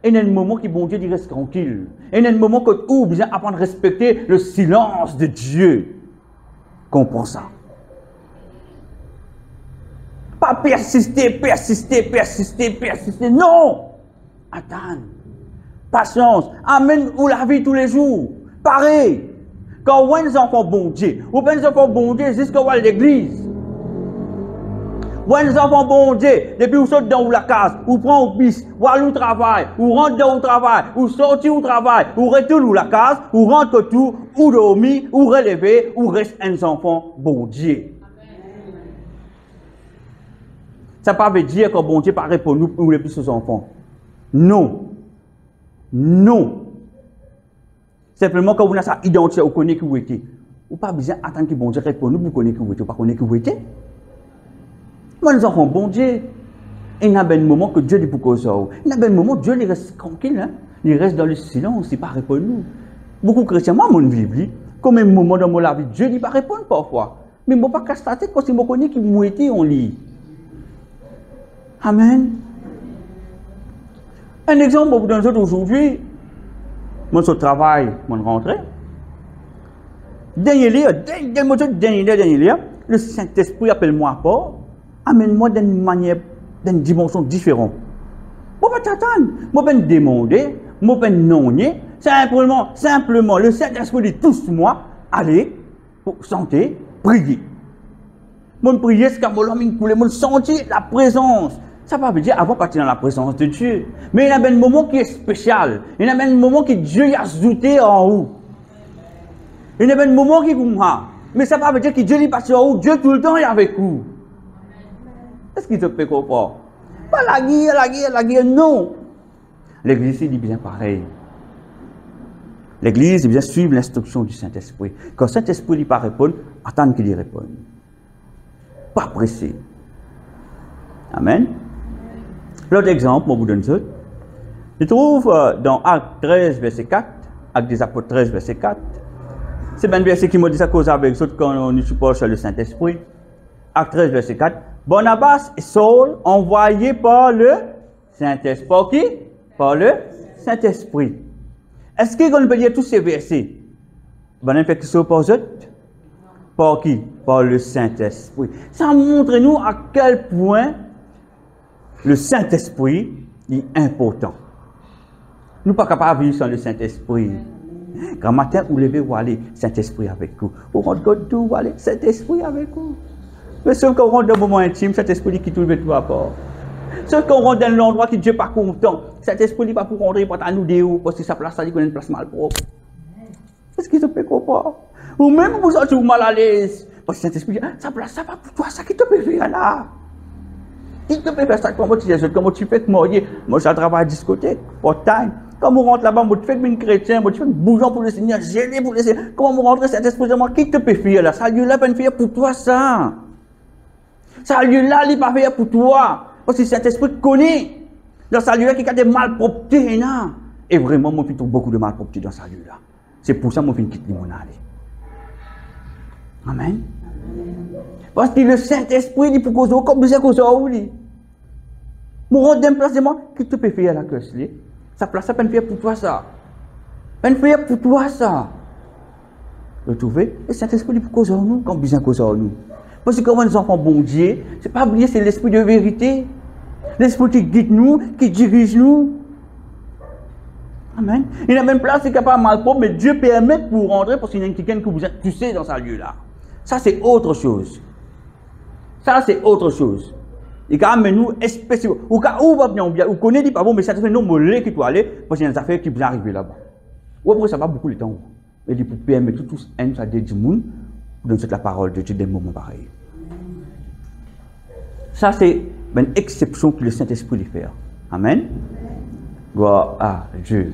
Et dans le moment que bon Dieu dit reste tranquille. Et dans le moment que vous besoin apprendre à respecter le silence de Dieu. Comprends ça. Pas persister. Non! Attends. Patience. Amène ou la vie tous les jours. Pareil. Quand on les enfants bon Dieu, ou bien les enfants bon Dieu jusqu'à l'église. Ou les enfants bon Dieu, depuis vous sortez dans la case, ou prend au bis, ou allez au travail, ou rentre dans le travail, ou sortir au travail, ou retourne dans la case, ou rentre tout, ou dormir, ou relever, ou reste un enfant bon Dieu. Ça ne veut pas dire que bon Dieu pas répondre nous pour les plus aux enfants. Non. Non. Simplement, quand vous avez sa identité, vous connaissez qui vous êtes. Vous n'avez pas besoin d'attendre que bon Dieu réponde nous pour connaître qui vous êtes. Vous ne connaissez pas qui vous êtes. Moi, les enfants, bon Dieu, il y a un moment que Dieu dit pour cause. Il y a un moment Dieu il reste tranquille. Hein? Il reste dans le silence, il ne pas répondre nous. Beaucoup de chrétiens, moi, mon vie, comme un moment dans mon vie, Dieu ne pas répondre parfois. Mais je ne peux pas casser la tête parce que je connais qui vous êtes, on lit. Amen. Un exemple pour nous autres aujourd'hui, mon travail, mon rentrée. Dernier lieu, le Saint-Esprit appelle-moi pas, amène-moi d'une manière, d'une dimension différente. Je ne vais pas t'attendre, je vais demander, je vais nommer, simplement, le Saint-Esprit dit tous moi, allez, pour santé, prier. Mon prier, c'est quand je sentir la présence. Ça ne veut pas dire avant de partir dans la présence de Dieu. Mais il y a un moment qui est spécial. Il y a un moment que Dieu a ajouté en haut. Il y a un moment qui est comme ça. Mais ça ne veut pas dire que Dieu est passé en haut. Dieu tout le temps est avec vous. Est-ce qu'il te peut comprendre? Pas la guerre, non. L'église dit bien pareil. L'église dit bien suivre l'instruction du Saint-Esprit. Quand le Saint-Esprit ne dit pas répondre, attendre qu'il y réponde. Pas pressé. Amen. L'autre exemple, je vous donne ça. Je trouve dans Acte 13, verset 4, Acte des Apôtres 13, verset 4. C'est un verset qui me dit ça cause avec ceux quand on nous supporte sur le Saint-Esprit. Acte 13, verset 4. Barnabas et Saul envoyés par le Saint-Esprit. Par qui? Par le Saint-Esprit. Est-ce qu'on peut dire tous ces versets? Ben, fait que ça par eux? Par qui? Par le Saint-Esprit. Ça montre nous à quel point le Saint-Esprit est important. Nous ne sommes pas capables de vivre sans le Saint-Esprit. Quand matin, vous levez, vous allez, Saint-Esprit avec vous. Vous rentrez tout, vous allez, Saint-Esprit avec vous. Mais sauf qu'on rentre dans un moment intime, Saint-Esprit qui tout le tout à part. Sauf qu'on rentre dans l'endroit qui Dieu n'est pas content. Saint-Esprit n'est pas pour rentrer, pour nous déou, parce que sa place, ça dit qu'on a une place mal propre. Est-ce qu'il te peut comprendre? Ou même vous sentez mal à l'aise. Parce que Saint-Esprit dit, sa place, ça va pour toi, ça qui te peut faire là. Il te peut faire ça, comment tu fais que moi, je travaille à discothèque, pour time. Quand on rentre là-bas, je fais une chrétien, je fais une bougeon pour le Seigneur, gêné pour le Seigneur. Comment on rentre cet esprit de moi, qui te peut faire là? Ça lieu-là, pas faire pour toi, ça. Ça lieu-là, il n'est pas fait pour toi. Parce que cet esprit connaît. Dans ça lieu-là, il y a des malpropretés, là. Et vraiment, moi, je trouve beaucoup de malpropretés dans ça lieu-là. C'est pour ça que je quitte mon allée. Amen. Parce que le Saint-Esprit dit pour cause au comme besoin cause au lit. Mon rôle d'un placement qui te peut faire la curse là. Ça place ça peine faire pour toi ça. Peine faire pour toi ça. Vous trouvez? Le Saint-Esprit dit pour cause en nous comme besoin cause en nous. Parce que comme les enfants bon Dieu, c'est pas oublier c'est l'esprit de vérité. L'esprit qui guide nous, qui dirige nous. Amen. Il y a même place qui n'est pas mal propre, mais Dieu permet pour rentrer parce qu'il y a quelqu'un que vous êtes touché dans ce lieu-là. Ça, c'est autre chose. Ça, c'est autre chose. Il a amené nous spécifiquement. Ou va bien, ou connaît dit pas bon, mais ça fait non, mollet qui doit aller, parce qu'il y a des affaires qui vont arriver là-bas. Ou après, ça va beaucoup de temps. Et dit pour permettre tout un ça dit du monde, pour donner la parole de Dieu des moments pareils. Ça, c'est une exception que le Saint-Esprit lui fait. Amen. Gloire à Dieu.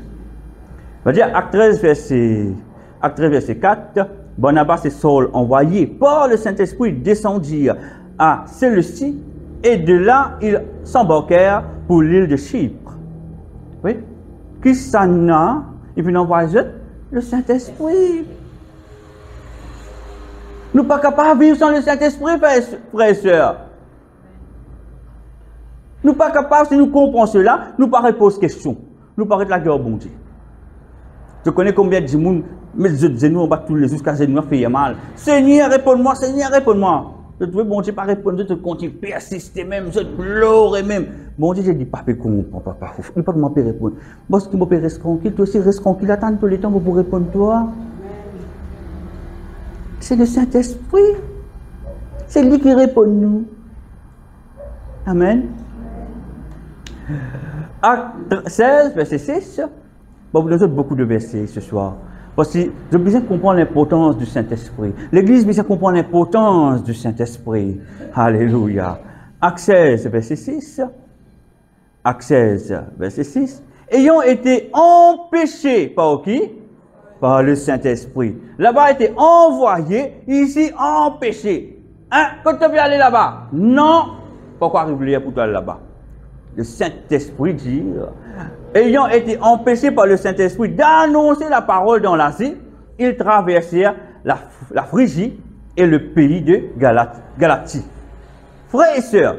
On va dire, acte 13, verset 4, Barnabas et Saul, envoyés par le Saint-Esprit, descendirent à Séleucie, et de là, ils s'embarquèrent pour l'île de Chypre. Oui? Qui s'en a? Et puis, envoyer le Saint-Esprit. Nous ne sommes pas capables de vivre sans le Saint-Esprit, frères et sœurs. Nous ne sommes pas capables, si nous comprenons cela, nous ne pouvons pas poser question. Nous parlons de la guerre au bon Dieu. Je connais combien de gens, mais je dis nous, on bat tous les jours, car nous fait mal. Seigneur, réponds-moi, Seigneur, réponds-moi. Je trouve bon Dieu pas répondre, je continue à persister même, je pleure même. Bon Dieu, je dis, papa, comment, papa, il ne peut pas répondre. Moi, ce qui me peut rester tranquille, toi aussi reste tranquille, attends tout le temps pour répondre toi. C'est le Saint-Esprit. C'est lui qui répond nous. Amen. Acte 16, verset 6. Bon, vous avez beaucoup de versets ce soir. Parce que j'ai besoin de comprendre l'importance du Saint-Esprit. L'Église a besoin de comprendre l'importance du Saint-Esprit. Alléluia. Acte 16, verset 6. Acte 16, verset 6. Ayant été empêchés par qui? Par le Saint-Esprit. Là-bas a été envoyé, ici empêché. Hein? Quand tu veux aller là-bas? Non. Pourquoi arriver pour toi là-bas? Le Saint-Esprit dit, ayant été empêchés par le Saint-Esprit d'annoncer la parole dans l'Asie, ils traversèrent la Phrygie et le pays de Galatie. Frères et sœurs,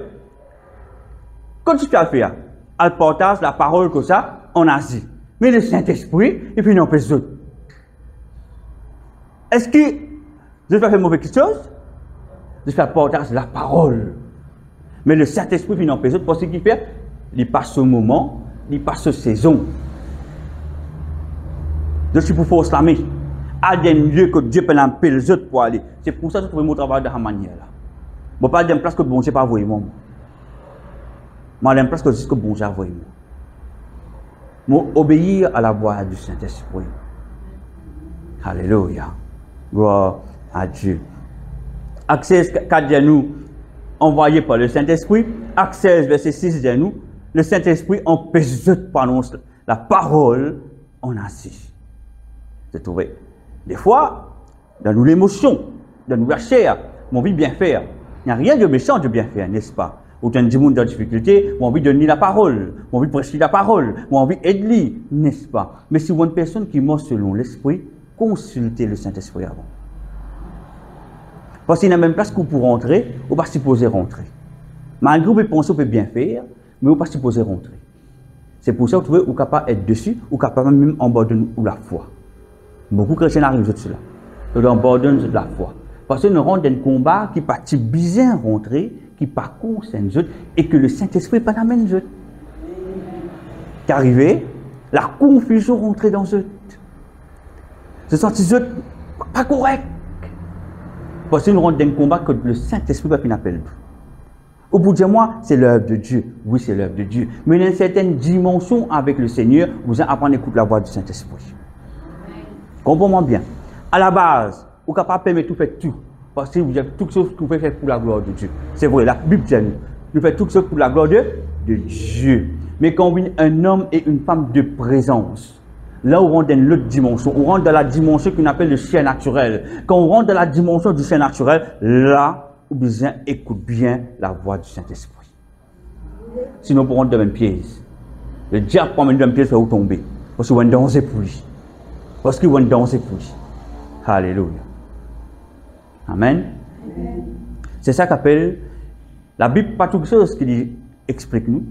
quand tu as fait, elle partage la parole comme ça en Asie. Mais le Saint-Esprit, et puis il n'empêche d'autres. Est-ce que je vais faire mauvaise chose? Je vais partager la parole. Mais le Saint-Esprit, il n'empêche d'autres, parce qu'il fait, il passe au moment, il passe aux saisons. Je suis pour force l'armée. À des lieux que Dieu peut l'empêcher les autres pour aller. C'est pour ça que je trouve mon travail de la manière là. Je ne pas dire place que bon Dieu pas envoyé moi. Je ne place que juste que bon Dieu a envoyé moi. Je obéir à la voix du Saint-Esprit. Alléluia. Gloire à Dieu. Acte 16, 4 de nous, envoyé par le Saint-Esprit. Acte 16, verset 6 de nous, le Saint-Esprit empêche de prononcer la parole en Asie. C'est trouvé. Des fois, dans nous l'émotion, dans nous la chair, mon envie de bien faire. Il n'y a rien de méchant de bien faire, n'est-ce pas? Autant de monde en difficulté, mon envie de donner la parole, mon envie de prêcher la parole, mon envie d'aider, n'est-ce pas? Mais si vous êtes une personne qui marche selon l'Esprit, consultez le Saint-Esprit avant. Parce qu'il y a même place que pour rentrer, vous ne pas supposé rentrer. Malgré que vous pensez que vous pouvez bien faire, mais vous ne pas supposé rentrer. C'est pour ça que vous êtes capable d'être dessus, ou capable même abandonner la foi. Beaucoup de chrétiens arrivent de cela. Ils abandonnent la foi. Parce qu'ils rentrent dans un combat qui partit bien rentrer, qui par contre c'est un autres, et que le Saint-Esprit pas l'amène autres. Qu'arrivé, la confusion rentrée dans eux. Se sentent pas correct. Parce qu'ils rentrent dans un combat que le Saint-Esprit va finir appel. Au bout de moi, c'est l'œuvre de Dieu. Oui, c'est l'œuvre de Dieu. Mais dans une certaine dimension avec le Seigneur, vous allez apprendre à écouter la voix du Saint-Esprit. Comprenez-moi bien. À la base, vous n'êtes pas permettre tout faire tout. Parce que vous avez tout ce que vous pouvez faire pour la gloire de Dieu. C'est vrai, la Bible dit nous faisons tout ce pour la gloire de Dieu. Mais quand on vient un homme et une femme de présence, là on rentre dans l'autre dimension. On rentre dans la dimension qu'on appelle le chien naturel. Quand on rentre dans la dimension du chien naturel, là, vous besoin écoute bien la voix du Saint-Esprit. Sinon, pour rentrer dans une pièce, le diable prend une pièce et vous tomber. Parce qu'il va danser pour lui. Parce qu'il va danser pour lui. Alléluia. Amen. C'est ça qu'appelle la Bible, pas toute chose qui explique nous,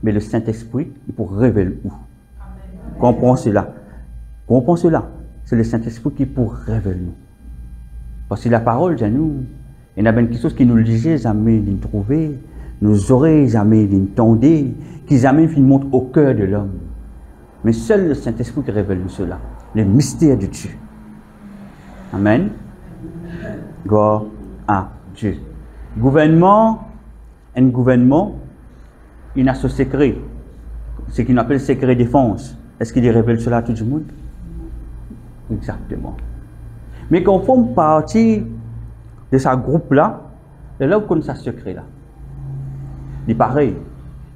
mais le Saint-Esprit, il pour révéler où. Comprends cela. Comprends cela. C'est le Saint-Esprit qui pour révéler nous. Parce que la parole de nous, il y a quelque chose qui nous disait jamais de trouver, nous oreilles jamais d'entendre, qui jamais monte au cœur de l'homme. Mais seul le Saint-Esprit qui révèle nous cela, le mystère de Dieu. Amen. Gloire à Dieu. Gouvernement un gouvernement, il a ce secret, ce qu'on appelle secret défense. Est-ce qu'il révèle cela à tout le monde? Exactement. Mais quand on forme partie de ce groupe-là, c'est là où on a ce secret-là. Il est pareil.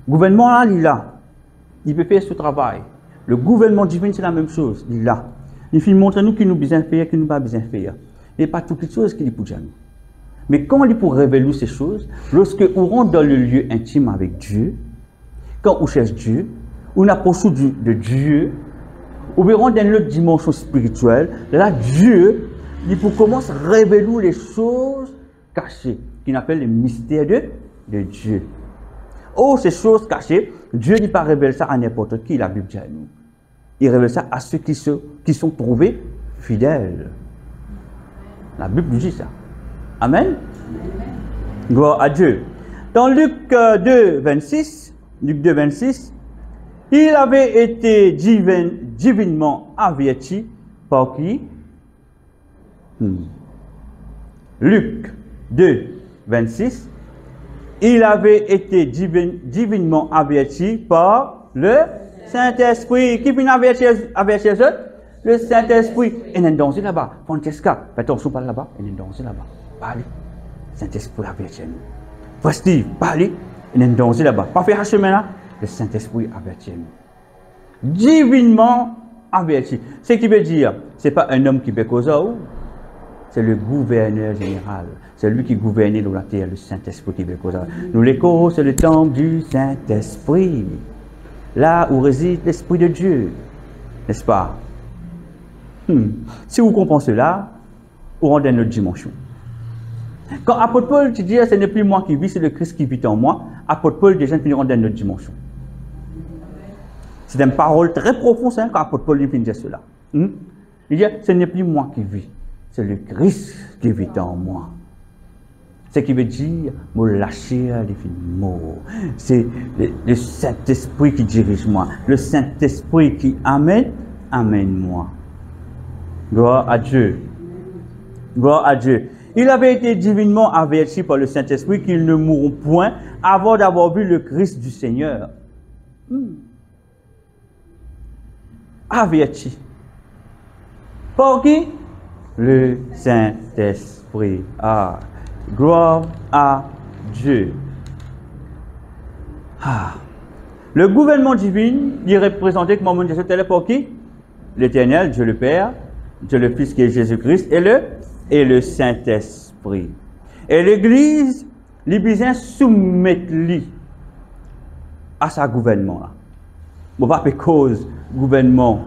Le gouvernement là, il est là. Il peut faire ce travail. Le gouvernement divin, c'est la même chose. Il est là. Il fait montrer nous qu'il nous besoin faire, qu'il nous pas besoin faire. Il n'y a pas toutes les choses qu'il est pour nous. Mais quand il est pour révéler ces choses, lorsque on rentre dans le lieu intime avec Dieu, quand on cherche Dieu, on approche de Dieu, on rentre dans une autre dimension spirituelle. Là, Dieu, il pour commencer à révéler les choses cachées, qu'il appelle les mystères de Dieu. Oh, ces choses cachées, Dieu ne pas révéler ça à n'importe qui, la Bible dit à nous. Il révèle ça à ceux qui sont trouvés fidèles. La Bible nous dit ça. Amen. Gloire à Dieu. Dans Luc 2, 26, il avait été divinement averti par qui? Luc 2, 26. Il avait été divinement averti par le Saint-Esprit. Qui vient avertir eux? Le Saint-Esprit. Il y a un danger là-bas. Francesca, fais attention, pas là-bas. Il y a un danger là-bas. Parlez. Saint-Esprit avertit nous. Prestige, parlez. Il y a un danger là-bas. Pas faire un chemin là. Le Saint-Esprit avertit nous. Divinement averti. Ce qui veut dire, ce n'est pas un homme qui fait cause à vous. C'est le gouverneur général. C'est lui qui gouverne dans la terre, le Saint-Esprit qui fait cause à vous. Nous, l'écho, c'est le temple du Saint-Esprit. Là où réside l'Esprit de Dieu. N'est-ce pas? Si vous comprenez cela, vous rendez une autre dimension. Quand apôtre Paul dit ce n'est plus moi qui vis, c'est le Christ qui vit en moi, apôtre Paul déjà finit rendre une autre dimension. C'est une parole très profonde quand apôtre Paul finit dire cela. Il dit ce n'est plus moi qui vis, c'est le Christ qui vit en moi. Ce qui veut dire, me lâcher les mots. C'est le Saint-Esprit qui dirige moi. Le Saint-Esprit qui amène moi. Gloire à Dieu. Gloire à Dieu. Il avait été divinement averti par le Saint-Esprit qu'ils ne mourront point avant d'avoir vu le Christ du Seigneur. Averti. Par qui? Le Saint-Esprit. Ah. Gloire à Dieu. Ah. Le gouvernement divin, il est représenté comme mon Dieu, c'était pour qui? L'Éternel, Dieu le Père, Dieu le Fils qui est Jésus-Christ et le Saint-Esprit. Et l'Église, les besoin soumettre à sa gouvernement. On va pas cause gouvernement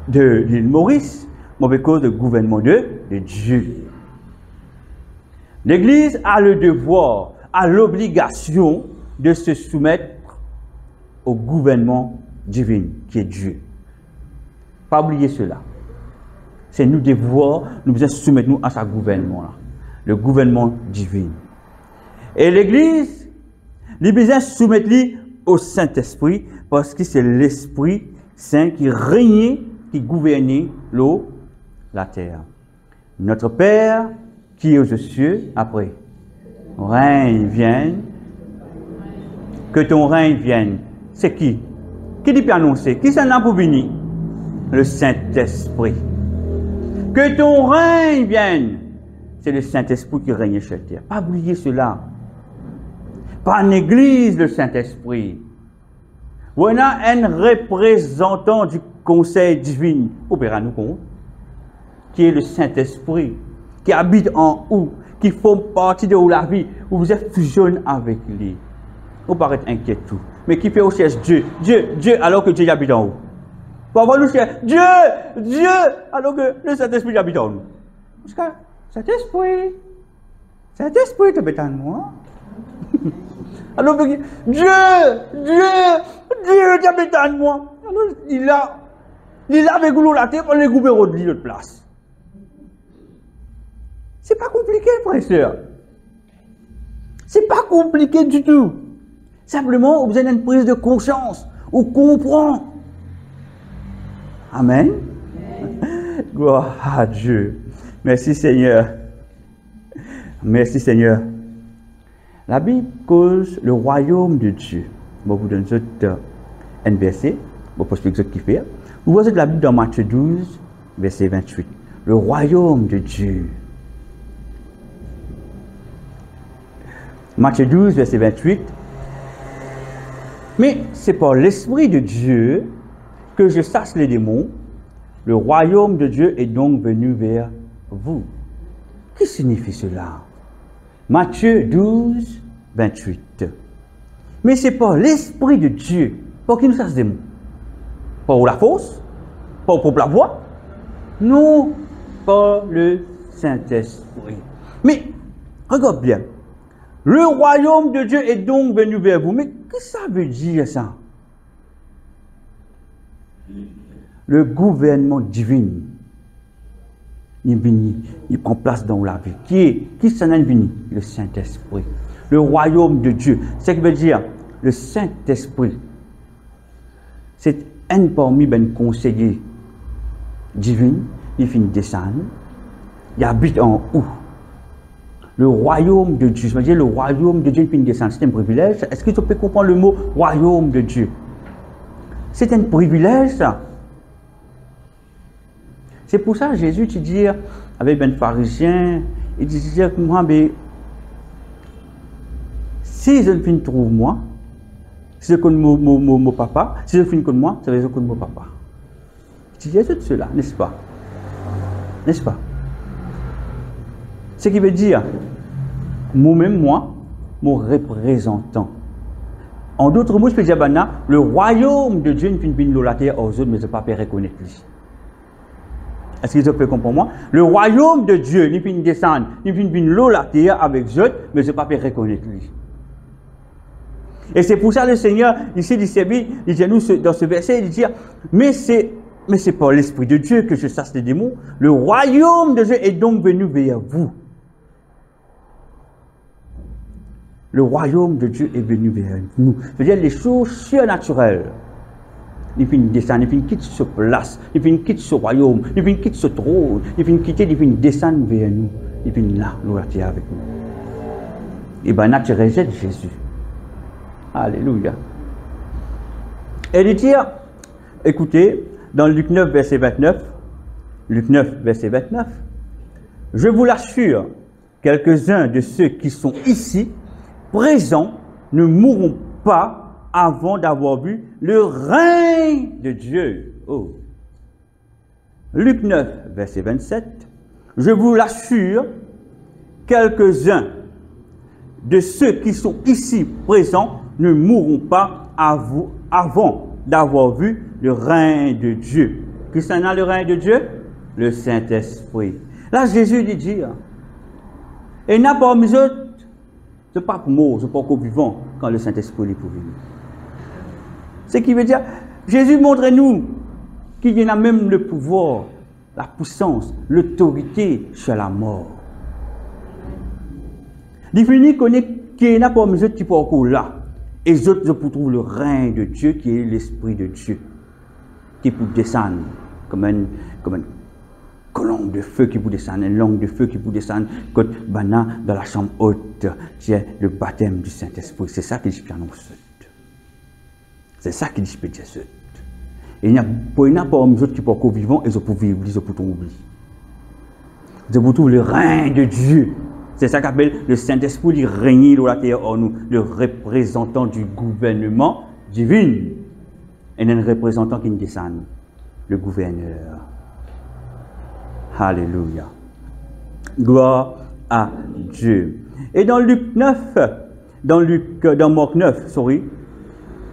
de l'île Maurice, on va cause de gouvernement de Dieu. L'Église a le devoir, a l'obligation de se soumettre au gouvernement divin qui est Dieu. Pas oublier cela. C'est nous devoir, nous devons soumettre nous à ce gouvernement-là, le gouvernement divin. Et l'Église, les besoin soumettre au Saint-Esprit parce que c'est l'Esprit Saint qui règne, qui gouverne l'eau, la terre. Notre Père qui est aux cieux, après, règne vienne, que ton règne vienne. C'est qui? Qui dit peut annoncer? Qui s'en a pour venir? Le Saint-Esprit. Que ton règne vienne. C'est le Saint-Esprit qui règne sur la terre. Pas oublier cela. Pas néglige le Saint-Esprit. On a un représentant du conseil divin, nous compte, qui est le Saint-Esprit, qui habite en vous, qui forme partie de la vie, où vous êtes fusionné avec lui. Vous paraît inquiet tout. Mais qui fait au cherche Dieu, alors que Dieu habite en vous. Parfois nous cherchons Dieu, alors que le Saint-Esprit habite en nous. Parce que Saint-Esprit te en moi. Alors que Dieu habite en moi. Alors il a avec nous la terre, on les gouverne de l'autre place. C'est pas compliqué, frère et sœur. C'est pas compliqué du tout. Simplement, vous avez une prise de conscience. On comprend. Amen. Gloire à Dieu. Merci Seigneur. Merci Seigneur. La Bible cause le royaume de Dieu. Je vous donne un verset, je vous explique ce qu'il fait. Vous voyez la Bible dans Matthieu 12, verset 28. Le royaume de Dieu. Matthieu 12, verset 28. Mais c'est par l'Esprit de Dieu que je chasse les démons. Le royaume de Dieu est donc venu vers vous. Que signifie cela? Matthieu 12, 28. Mais c'est par l'Esprit de Dieu pour qui nous chasse des démons. Pas pour la force, pas pour la voix, non, par le Saint-Esprit. Mais regarde bien. Le royaume de Dieu est donc venu vers vous. Mais qu'est-ce que ça veut dire ça? Le gouvernement divin, il prend place dans la vie. Qui s'en est venu? Le Saint-Esprit. Le royaume de Dieu. Ce qui veut dire, le Saint-Esprit, c'est un parmi les conseillers divins, il finit descendre, il habite en haut. Le royaume de Dieu, je veux dire, le royaume de Dieu, il finit descendre, c'est un privilège. Est-ce que tu peux comprendre le mot royaume de Dieu? C'est un privilège, ça. C'est pour ça que Jésus, tu dis, avec un pharisien, il disait, moi, mais, si je ne finis trouve moi, si je connais mon papa, si je finis comme moi, ça veut dire que je connais mon papa. Tu dis tout cela, n'est-ce pas? N'est-ce pas? Ce qui veut dire, moi-même, moi, mon représentant. En d'autres mots, je peux dire, le royaume de Dieu ne finit pas la terre aux autres, mais je ne peux pas reconnaître lui. Est-ce que vous pouvez comprendre moi? Le royaume de Dieu ne finit descendre, ne finit pas la terre avec eux autres, mais je ne peux pas reconnaître lui. Et c'est pour ça que le Seigneur, ici, il dit nous dans ce verset, il dit, mais c'est par l'Esprit de Dieu que je chasse les démons. Le royaume de Dieu est donc venu vers vous. Le royaume de Dieu est venu vers nous. C'est-à-dire les choses surnaturelles. Il finit descendre, il finit quitter ce place, il finit quitter ce royaume, il finit quitter ce trône, il finit quitter, il finit descendre vers nous. Il finit là, nous attirer avec nous. Et bien, tu rejettes Jésus. Alléluia. Et il dit, écoutez, dans Luc 9, verset 29, Luc 9, verset 29, je vous l'assure, quelques-uns de ceux qui sont ici, présents, ne mourront pas avant d'avoir vu le règne de Dieu. Oh. Luc 9, verset 27, je vous l'assure, quelques-uns de ceux qui sont ici présents ne mourront pas avant d'avoir vu le règne de Dieu. Qui s'en a le règne de Dieu? Le Saint-Esprit. Là, Jésus lui dit, et n'a pas mis autres, c'est pas pour mort, c'est pas qu'au vivant, quand le Saint-Esprit est pour venir. Ce qui veut dire, Jésus montre-nous qu'il y en a même le pouvoir, la puissance, l'autorité sur la mort. Il finit qu'il n'y a pas mis autres qui sont là. Et les autres, je trouve le règne de Dieu qui est l'Esprit de Dieu, qui peut descendre comme une colombe de feu qui peut descendre, une langue de feu qui peut descendre, quand dans la chambre haute, c'est le baptême du Saint-Esprit. C'est ça qui dit Pierre nous. C'est ça qui dit Pierre nous. Et il n'y a pas les autres qui sont vivants et ils peuvent vivre, ils peuvent oublier. Je vous trouve le règne de Dieu. C'est ça qu'appelle le Saint-Esprit qui règne sur la terre en nous, le représentant du gouvernement divin. Et un représentant qui nous descend, le gouverneur. Alléluia. Gloire à Dieu. Et dans Luc 9, dans Marc 9,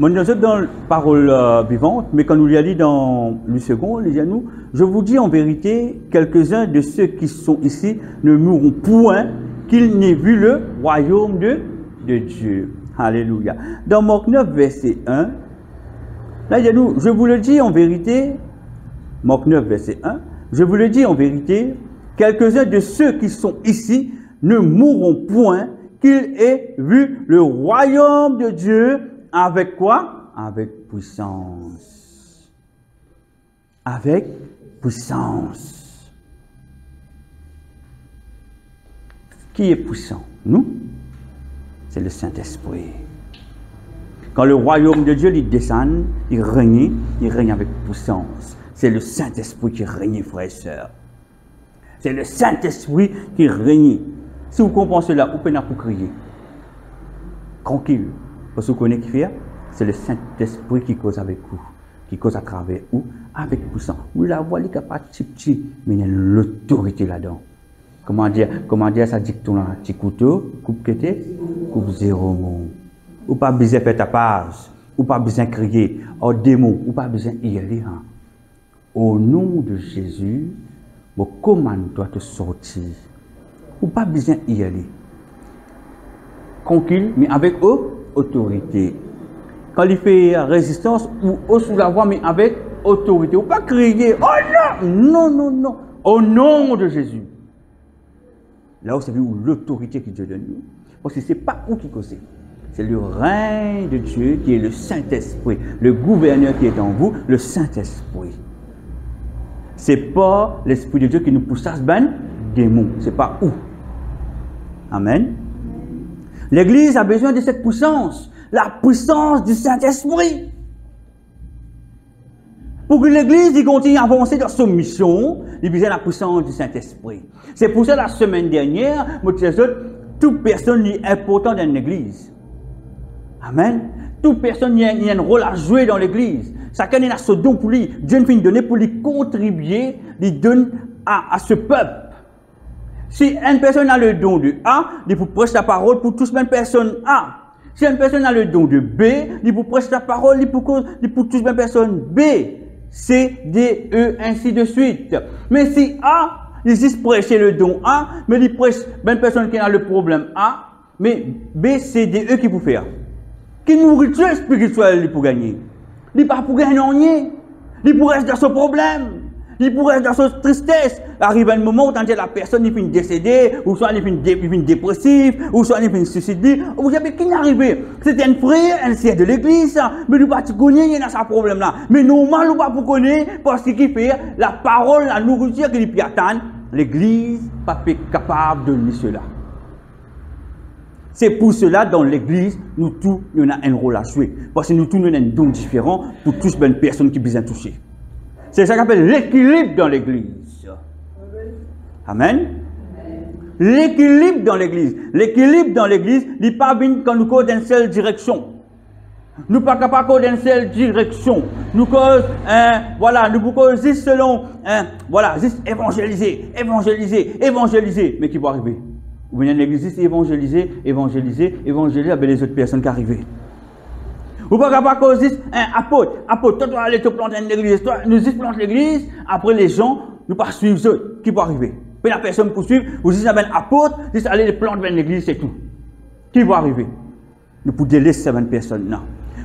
nous sommes dans la parole vivante, mais quand nous l'y allons dans le second, il dit à nous, je vous dis en vérité, quelques-uns de ceux qui sont ici ne mourront point qu'ils n'aient vu le royaume de Dieu. Alléluia. Dans Marc 9, verset 1, là il dit à nous, je vous le dis en vérité, Marc 9, verset 1, je vous le dis en vérité, quelques-uns de ceux qui sont ici ne mourront point qu'ils aient vu le royaume de Dieu avec quoi? Avec puissance. Avec puissance. Qui est puissant? Nous? C'est le Saint-Esprit. Quand le royaume de Dieu il descend, il règne avec puissance. C'est le Saint-Esprit qui règne, frères et sœurs. C'est le Saint-Esprit qui règne. Si vous comprenez cela, vous pouvez pour crier. Tranquille. Parce que vous connaissez qui fait, c'est le Saint-Esprit qui cause avec vous. Qui cause à travers vous, avec puissance. Vous la voyez capable petit, mais il y a l'autorité là-dedans. Comment dire ça dicton là? Petit couteau, coupe côté, coupe zéro mot. Ou pas besoin de faire ta page, ou pas besoin de crier, au démon, ou pas besoin d'y aller. Hein. Au nom de Jésus, mon commande doit te sortir. Ou pas besoin d'y aller. Tranquille, mais avec autorité. Quand il fait résistance, ou sous la voix, mais avec autorité. Ou pas crier, oh non, non, non, non. Au nom de Jésus. Là où c'est l'autorité que Dieu donne nous. Parce que ce n'est pas où qui cause. C'est le règne de Dieu qui est le Saint-Esprit. Le gouverneur qui est en vous, le Saint-Esprit. Ce n'est pas l'Esprit de Dieu qui nous pousse à se battre, démon. Ce n'est pas où. Amen. L'Église a besoin de cette puissance. La puissance du Saint-Esprit. Pour que l'Église continue à avancer dans sa mission, il a besoin de la puissance du Saint-Esprit. C'est pour ça la semaine dernière, je disais, toute personne est importante dans l'Église. Amen. Toute personne a un rôle à jouer dans l'Église. Chacun a ce don pour lui. Dieu nous donné pour lui contribuer, lui donne à ce peuple. Si une personne a le don de A, il faut prêcher la parole pour tous les personnes A. Si une personne a le don de B, il faut prêcher la parole pour tous les personnes B, C, D, E, ainsi de suite. Mais si A, il dit prêcher le don A, mais il prêche une personne qui a le problème A, mais B, C, D, E qui peut faire. Qui nourriture spirituelle pour gagner. Il n'est pas pour gagner rien. Il pour rester dans son problème. Il pourrait être dans sa tristesse. Arrive un moment où la personne il finit décédée, ou soit il finit dépressif, ou soit il finit suicider. Vous savez qui est arrivé? C'était un frère, un sœur de l'église, mais il pas connaître, il a ce problème-là. Mais normal, ou pas pour connaître, parce qu'il fait la parole, la nourriture qu'il peut attendre, l'église n'est pas capable de donner cela. C'est pour cela, dans l'église, nous tous, nous avons un rôle à jouer. Parce que nous tous, nous avons un don différent pour toutes les personnes qui besoin toucher. C'est ça qu'on appelle l'équilibre dans l'église. Amen. L'équilibre dans l'église. L'équilibre dans l'église n'est pas bien quand nous courons dans une seule direction. Nous ne sommes pas capables d'une seule direction. Nous cause, voilà, nous pouvons juste selon, voilà, juste évangéliser. Mais qui va arriver? Vous venez à l'église, évangéliser, avec les autres personnes qui arrivent. Vous ne pouvez pas causer un apôtre, toi tu vas aller te planter une église, toi nous y plantons l'église, après les gens, nous pas suivre eux, qui peut arriver. Puis la personne pour suivre, vous dites un apôtre, vous dites aller les planter dans l'église, c'est tout. Qui va arriver? Nous pouvons délaisser cette personne là.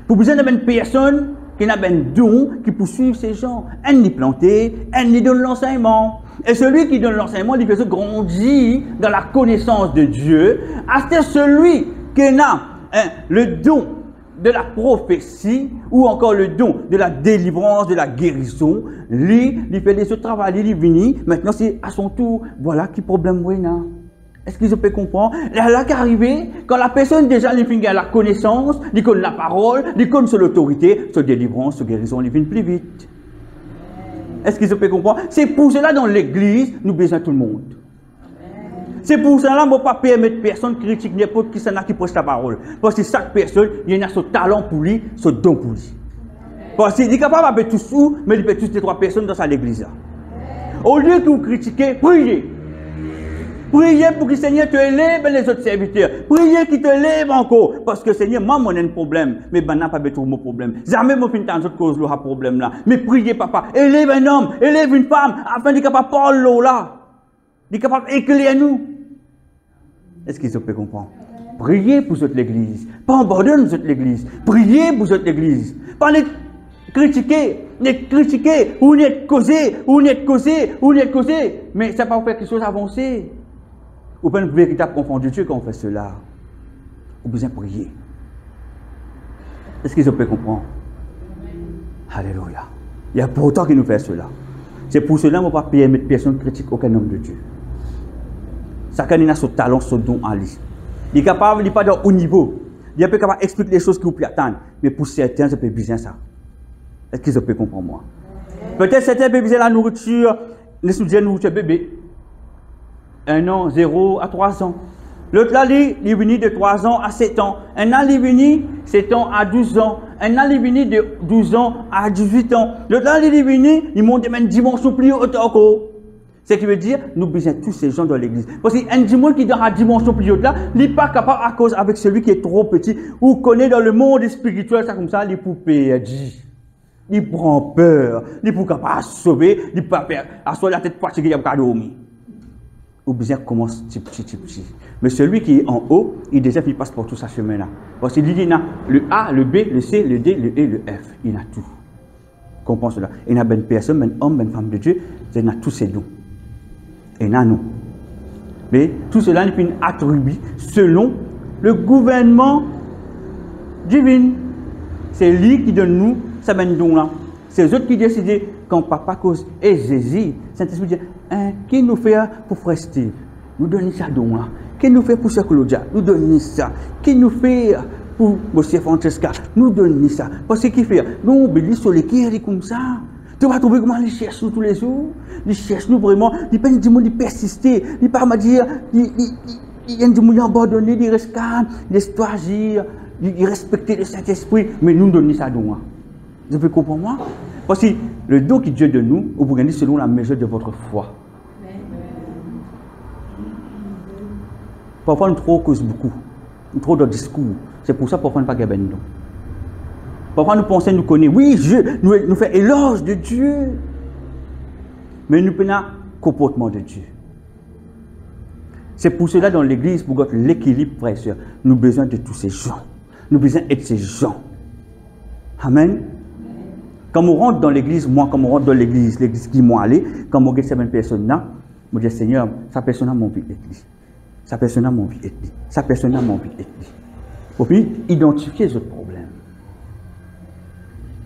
Pour besoin d'une personne qui a un don, qui peut suivre ces gens, elle n'y planter, elle n'y donne l'enseignement. Et celui qui donne l'enseignement, il fait grandir dans la connaissance de Dieu. C'est celui qui a le don de la prophétie ou encore le don de la délivrance, de la guérison, il fait des autres travail, il vient, maintenant c'est à son tour, voilà qui problème oui. Est-ce qu'ils peuvent comprendre? Là qui arrive, quand la personne déjà il finit à la connaissance, il connaît la parole, il connaît sur l'autorité, sur délivrance, sur guérison, il vient plus vite. Est-ce qu'ils peuvent comprendre? C'est pour cela dans l'église, nous besoin tout le monde. C'est pour cela que je ne peux pas permettre personne de critiquer n'importe qui qui prêche la parole. Parce que chaque personne, il y a son talent pour lui, son don pour lui. Parce qu'il est capable de faire tout ça, mais il peut tous les trois personnes dans l'église. Au lieu de vous critiquer, priez. Priez pour que le Seigneur te élève les autres serviteurs. Priez qu'il te lève encore. Parce que le Seigneur, moi, j'ai un problème. Mais ben, n'a pas besoin de mon problème. Jamais je finis dans autre cause le problème là. Mais priez, papa. Élève un homme, élève une femme, afin d'être capable de parler là. D'être capable d'éclairer nous. Est-ce qu'ils peuvent comprendre? Priez pour cette église. Pas abandonner cette église. Priez pour cette église. Pas les critiquer, ou les causer, mais ça va pas faire quelque chose avancer. Ou pas une véritable enfant de Dieu quand on fait cela. Ou besoin de prier. Est-ce qu'ils peuvent comprendre? Alléluia. Il y a pourtant qui nous fait cela. C'est pour cela qu'on ne peut pas permettre personne critique aucun homme de Dieu. Chacun a son talent, son don en lui. Il est capable, il n'est pas dans haut niveau. Il est pas capable d'expliquer les choses qui vous peuvent attendre. Mais pour certains, ça peut bien ça. Est-ce qu'ils peuvent comprendre moi? Peut-être certains peuvent besoin de la nourriture, les soutiens de nourriture bébé. 1 an, 0 à 3 ans. L'autre là, il est venu de 3 ans à 7 ans. Un an, il est venu 7 ans à 12 ans. Un an, il est venu de 12 ans à 18 ans. L'autre là, il est venu, il monte même une dimension plus haute encore. Ce qui veut dire, nous besoin tous ces gens dans l'église. Parce qu'un dimanche qui est dans la dimension plus haute là, il n'est pas capable à cause avec celui qui est trop petit ou connaît dans le monde spirituel, ça comme ça, il est pour perdre. Il prend peur, il est pour capable de sauver, il ne peut pas faire, à la tête fatiguée, il a pas dormir. Ou bien commence petit. Mais celui qui est en haut, il déjà il passe par tout ce chemin-là. Parce qu'il dit, il a le A, le B, le C, le D, le E, le F. Il a tout. Comprends cela. Il y a une personne, un homme, une femme de Dieu, il a tous ces dons. Il a nous. Mais tout cela n'est une attribut selon le gouvernement divin. C'est lui qui donne nous ces dons-là. C'est eux autres qui décident quand papa cause et Jésus, Saint-Esprit dit, qui nous fait pour Frère Steve? Nous donnons ça don là. Qui nous fait pour Sœur Claudia? Nous donnons ça. Qui nous fait pour Monsieur Francesca? Nous donnons ça. Parce qu'il fait, nous obéissons sur les qui comme ça. Tu vas trouver comment ils cherchent nous tous les jours. Ils cherchent nous vraiment. Ils peuvent dire, ils persister. Ils ne pas dire, ils abandonner, ils restent calmes, ils restent agir, ils respectent le Saint-Esprit. Mais nous donnons ça don là. Vous pouvez comprendre moi? Parce que le don que Dieu donne nous, vous gagnez selon la mesure de votre foi. Parfois, nous trop cause beaucoup. Nous trop de discours. C'est pour ça parfois nous ne pas gagner de don. Parfois, nous pensons nous connaître. Oui, nous faisons éloge de Dieu. Mais nous prenons comportement de Dieu. C'est pour cela dans l'église, pour l'équilibre, frères et sœurs, nous avons besoin de tous ces gens. Nous avons besoin d'être ces gens. Amen. Quand on rentre dans l'église, moi, quand on rentre dans l'église qui m'a allé, quand on regarde cette personne-là, je me dis, Seigneur, sa personne a mon vie d'église. Sa personne a mon vie d'église. Sa personne a mon vie d'église. Pour puis, identifier ce problème.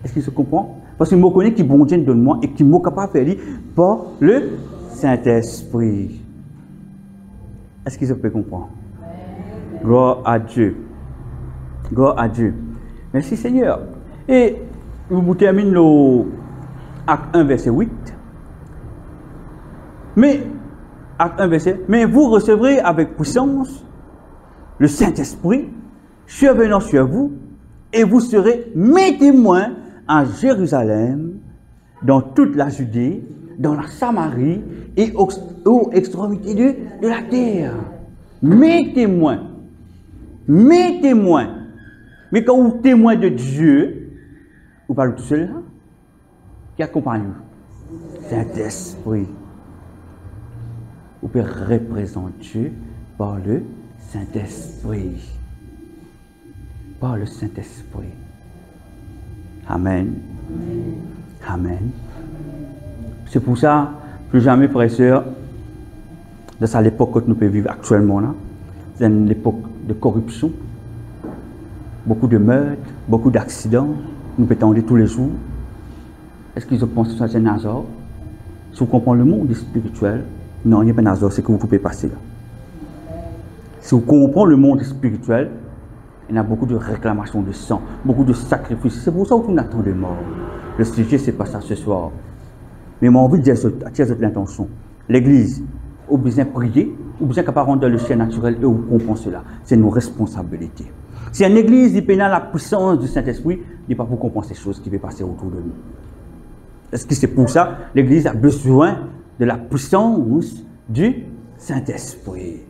Est-ce qu'il se comprend? Parce que je connais qui bon Dieu donne moi et qui m'a capable de faire par le Saint-Esprit. Est-ce qu'il se peut comprendre? Gloire à Dieu. Gloire à Dieu. Merci Seigneur. Et vous terminez le acte 1, verset 8. Mais, acte 1, verset, mais vous recevrez avec puissance le Saint-Esprit survenant sur vous, et vous serez mes témoins à Jérusalem, dans toute la Judée, dans la Samarie et aux extrémités de la terre. Mes témoins. Mes témoins. Mais quand vous témoins de Dieu, vous parlez tout seul là? Qui accompagne vous? Saint-Esprit. Vous pouvez représenter Dieu par le Saint-Esprit. Par le Saint-Esprit. Amen. Amen. C'est pour ça, plus jamais, frères et sœurs, dans l'époque que nous pouvons vivre actuellement là, c'est une époque de corruption, beaucoup de meurtres, beaucoup d'accidents. Nous pétons tous les jours. Est-ce qu'ils ont pensé que c'est un hasard? Si vous comprenez le monde spirituel, non, il n'y a pas un hasard, c'est que vous pouvez passer là. Si vous comprenez le monde spirituel, il y a beaucoup de réclamations de sang, beaucoup de sacrifices. C'est pour ça qu'on attend de mort. Le sujet, ce n'est pas ça ce soir. Mais j'ai envie de dire attirer l'intention. L'église, au besoin de prier, au besoin de rendre dans le ciel naturel et vous comprenez cela. C'est nos responsabilités. Si une église il pénale la puissance du Saint-Esprit, il n'est pas pour comprendre ces choses qui vont passer autour de nous. Est-ce que c'est pour ça que l'église a besoin de la puissance du Saint-Esprit?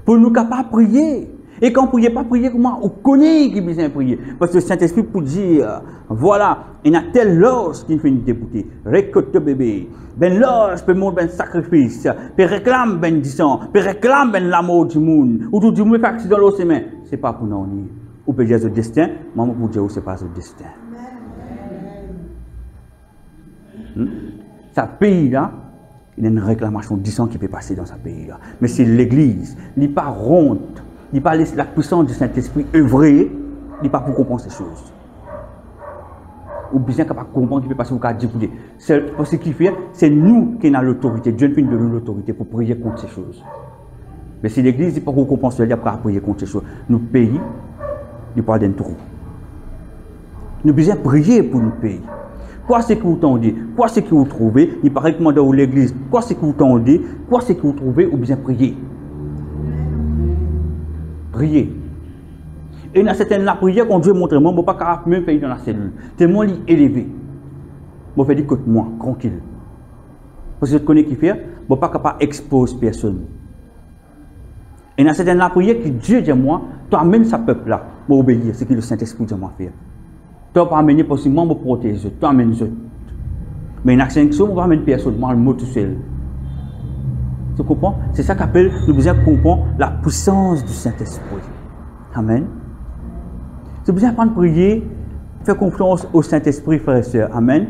Pour nous capables de prier. Et quand vous ne priez pas, prier comment? On connaît qui besoin de prier. Parce que le Saint-Esprit peut dire, voilà, il y a telle loge qui fait une débouter. Récolte bébé. Ben loge peut montrer un sacrifice. Peut réclame ben disant. Peut réclame ben l'amour du monde. Ou tout le monde fait accident dans ses mains. Ce n'est pas pour nous. Ou peut dire le destin. Maman pour dire, ce n'est pas le destin. Ça pays là, il y a une réclamation de sang qui peut passer dans ce pays là. Mais c'est l'église. Il n'est pas ronde. Il pas laisser la puissance du Saint-Esprit œuvrer, il n'est pas pour comprendre ces choses. Ou bien capable de comprendre qu'il peut passer au cas de dire. Ce qu'il fait, c'est nous qui avons l'autorité. Dieu nous donne l'autorité pour prier contre ces choses. Mais si l'église n'est pas qu'on comprend cela, il n'y a pas à prier contre ces choses. Nous pays, nous pas d'un trou. Nous besoin prier pour nous payer. Quoi c'est que vous tendez? Quoi c'est que vous trouvez? Il paraît que dans l'église. Quoi c'est que vous tendez? Quoi c'est que vous trouvez? Ou bien prier. Prier. Et dans certaines la prière, quand Dieu montre moi, je ne peux pas même faire dans la cellule. Tellement élevé. Je vais dire écoute-moi, tranquille. Parce que je connais qui fait, je ne peux pas capable d'exposer personne. Et dans certaines la prière, que Dieu dit moi, toi-même, ce peuple-là, je vais obéir. C'est ce que le Saint-Esprit dit moi faire. Tu vas pas amener possiblement me protéger, tu amènes eux. Mais dans cette action, on va amener personne, moi, le mot tout seul. Tu comprends? C'est ça qu'appelle, nous besoin comprendre la puissance du Saint-Esprit. Amen. Tu besoin apprendre à prier, faire confiance au Saint-Esprit, frères et sœurs. Amen.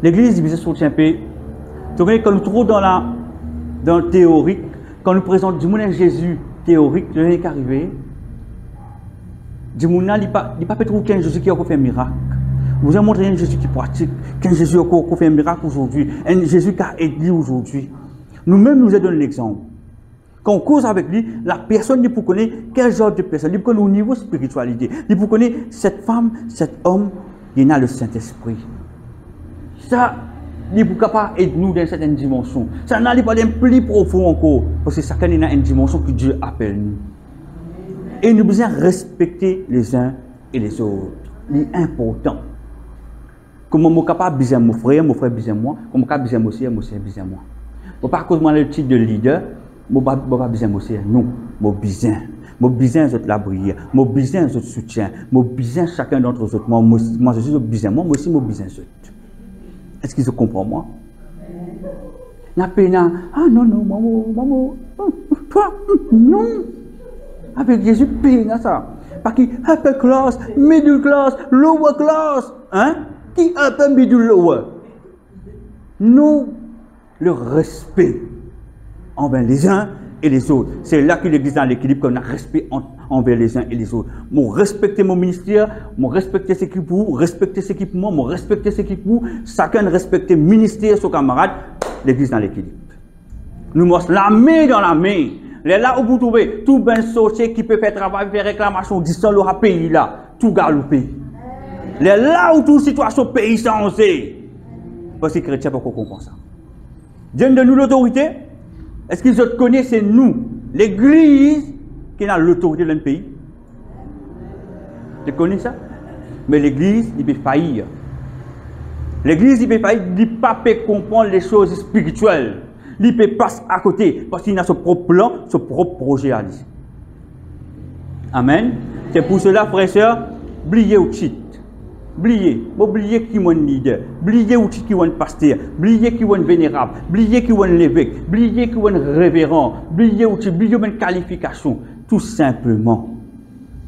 L'église, il besoin de soutien. Tu vois, quand nous trouvons dans le théorique, quand nous présentons du monde à Jésus théorique, il n'y a qu'à arriver. Du monde, il n'y a pas peut-être qu'un Jésus qui a fait un miracle. Vous avez montré un Jésus qui pratique, qu'un Jésus qui a fait un miracle aujourd'hui, un Jésus qui a aidé aujourd'hui. Nous-mêmes, nous avons donné l'exemple. Quand on cause avec lui, la personne ne peut connaître quel genre de personne, il peut connaître au niveau spiritualité, il peut connaître cette femme, cet homme, il a le Saint-Esprit. Ça, il peut capable d'aider nous dans certaines dimensions. Ça n'a pas d'un plus profond encore, parce que chacun a une dimension que Dieu appelle nous. Et nous devons respecter les uns et les autres. C'est important. Comme je suis capable de biser mon frère biser moi, comme je suis capable de biser mon soeur, biser moi. Par contre, moi, le titre de leader, je ne suis pas biser mon soeur. Non, je biser. Je biser les autres la prière. Je biser les autres soutien. Je biser chacun d'entre eux. Moi, je suis biser moi aussi, je biser les autres. Est-ce qu'ils comprennent moi? La peine, ah non, non, maman, toi, non. Avec Jésus, paye ça. Parce qu'il upper class, middle class, lower class. Hein? Qui upper, middle, lower? Non, le respect envers les uns et les autres. C'est là que l'Église dans l'équilibre, qu'on a respect envers les uns et les autres. Moi, respecter mon ministère, moi, respecter ce qui pour, respecter ce qui pour moi, moi, respecter ce qui pour, chacun respecter le ministère, son camarade, l'Église dans l'équilibre. Nous montrons la main dans la main. Là où vous trouvez tout ben sorcier qui peut faire travail, faire réclamation, disant le pays là, tout galopé. Là où toute situation pays changé. Parce que les chrétiens ne peuvent pas comprendre ça. Dieu donne nous l'autorité. Est-ce qu'ils connaissent, c'est nous, l'Église, qui a l'autorité dans le pays? Tu connais ça? Mais l'Église, il peut faillir. L'Église, il peut faillir, il ne peut pas comprendre les choses spirituelles. Il peut passer à côté parce qu'il a son propre plan, son propre projet à lui. Amen. C'est pour cela, frères et sœurs, oubliez ou cheat. Oubliez qui est un leader, oubliez qui est un pasteur, oubliez qui est un vénérable, oubliez qui est un l'évêque, oubliez qui est un révérend, oubliez une qualification. Tout simplement,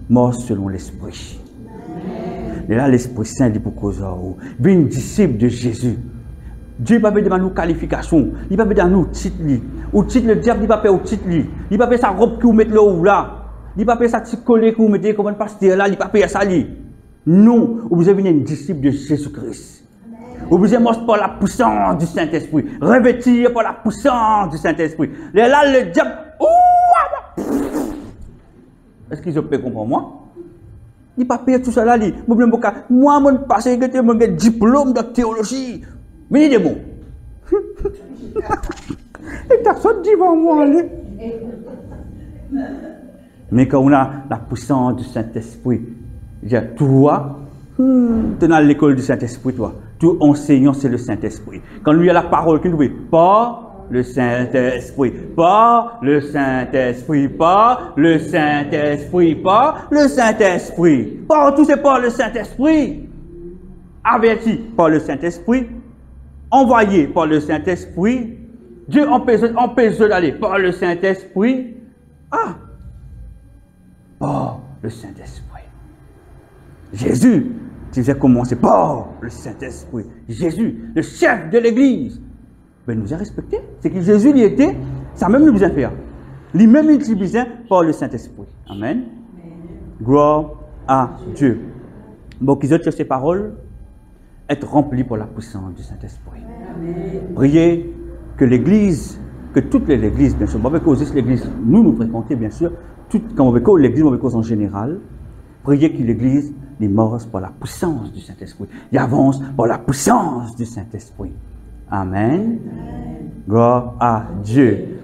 mort selon l'Esprit. Et là, l'Esprit Saint dit pour cause de une disciple de Jésus. Dieu ne peut pas nous qualification, il ne peut pas nous titre. Ou titre, le diable ne peut pas au titre. Il ne peut pas sa robe que vous mettez là ou là. Il ne peut pas sa petite collet que vous mettez comme un pasteur là, il ne peut pas ça. Non, vous avez une disciple de Jésus-Christ. Vous êtes mort par la puissance du Saint-Esprit, revêtir par la puissance du Saint-Esprit. Là, le diable, est-ce qu'ils peuvent comprendre moi? Il ne peut pas payer tout ça là. Moi, mon passé, j'ai un diplôme de théologie. Mais il est bon. Et t'as sorti devant moi. Mais quand on a la puissance du Saint-Esprit, toi, tu es dans l'école du Saint-Esprit, toi. Tout enseignant, c'est le Saint-Esprit. Quand lui a la parole qu'il nous dit, pas le Saint-Esprit, pas le Saint-Esprit, pas le Saint-Esprit, pas le Saint-Esprit. Partout, c'est pas le Saint-Esprit. Averti par le Saint-Esprit. Envoyé par le Saint-Esprit, Dieu empêche d'aller par le Saint-Esprit. Ah! Par le Saint-Esprit. Jésus, tu sais commencer par le Saint-Esprit. Jésus, le chef de l'Église, ben, nous a respecté. C'est que Jésus, il était, ça même nous a fait. Lui-même, il utilisait par le Saint-Esprit. Amen. Gloire à Dieu. Bon, qu'ils ont sur ces paroles, être remplis par la puissance du Saint-Esprit. Priez que l'Église que toutes les églises, bien sûr, avec l'église, nous fréquentons, bien sûr, quand on veut l'église, on veut en général, prier que l'église immense par la puissance du Saint-Esprit. Il avance par la puissance du Saint-Esprit. Amen. Gloire à Dieu.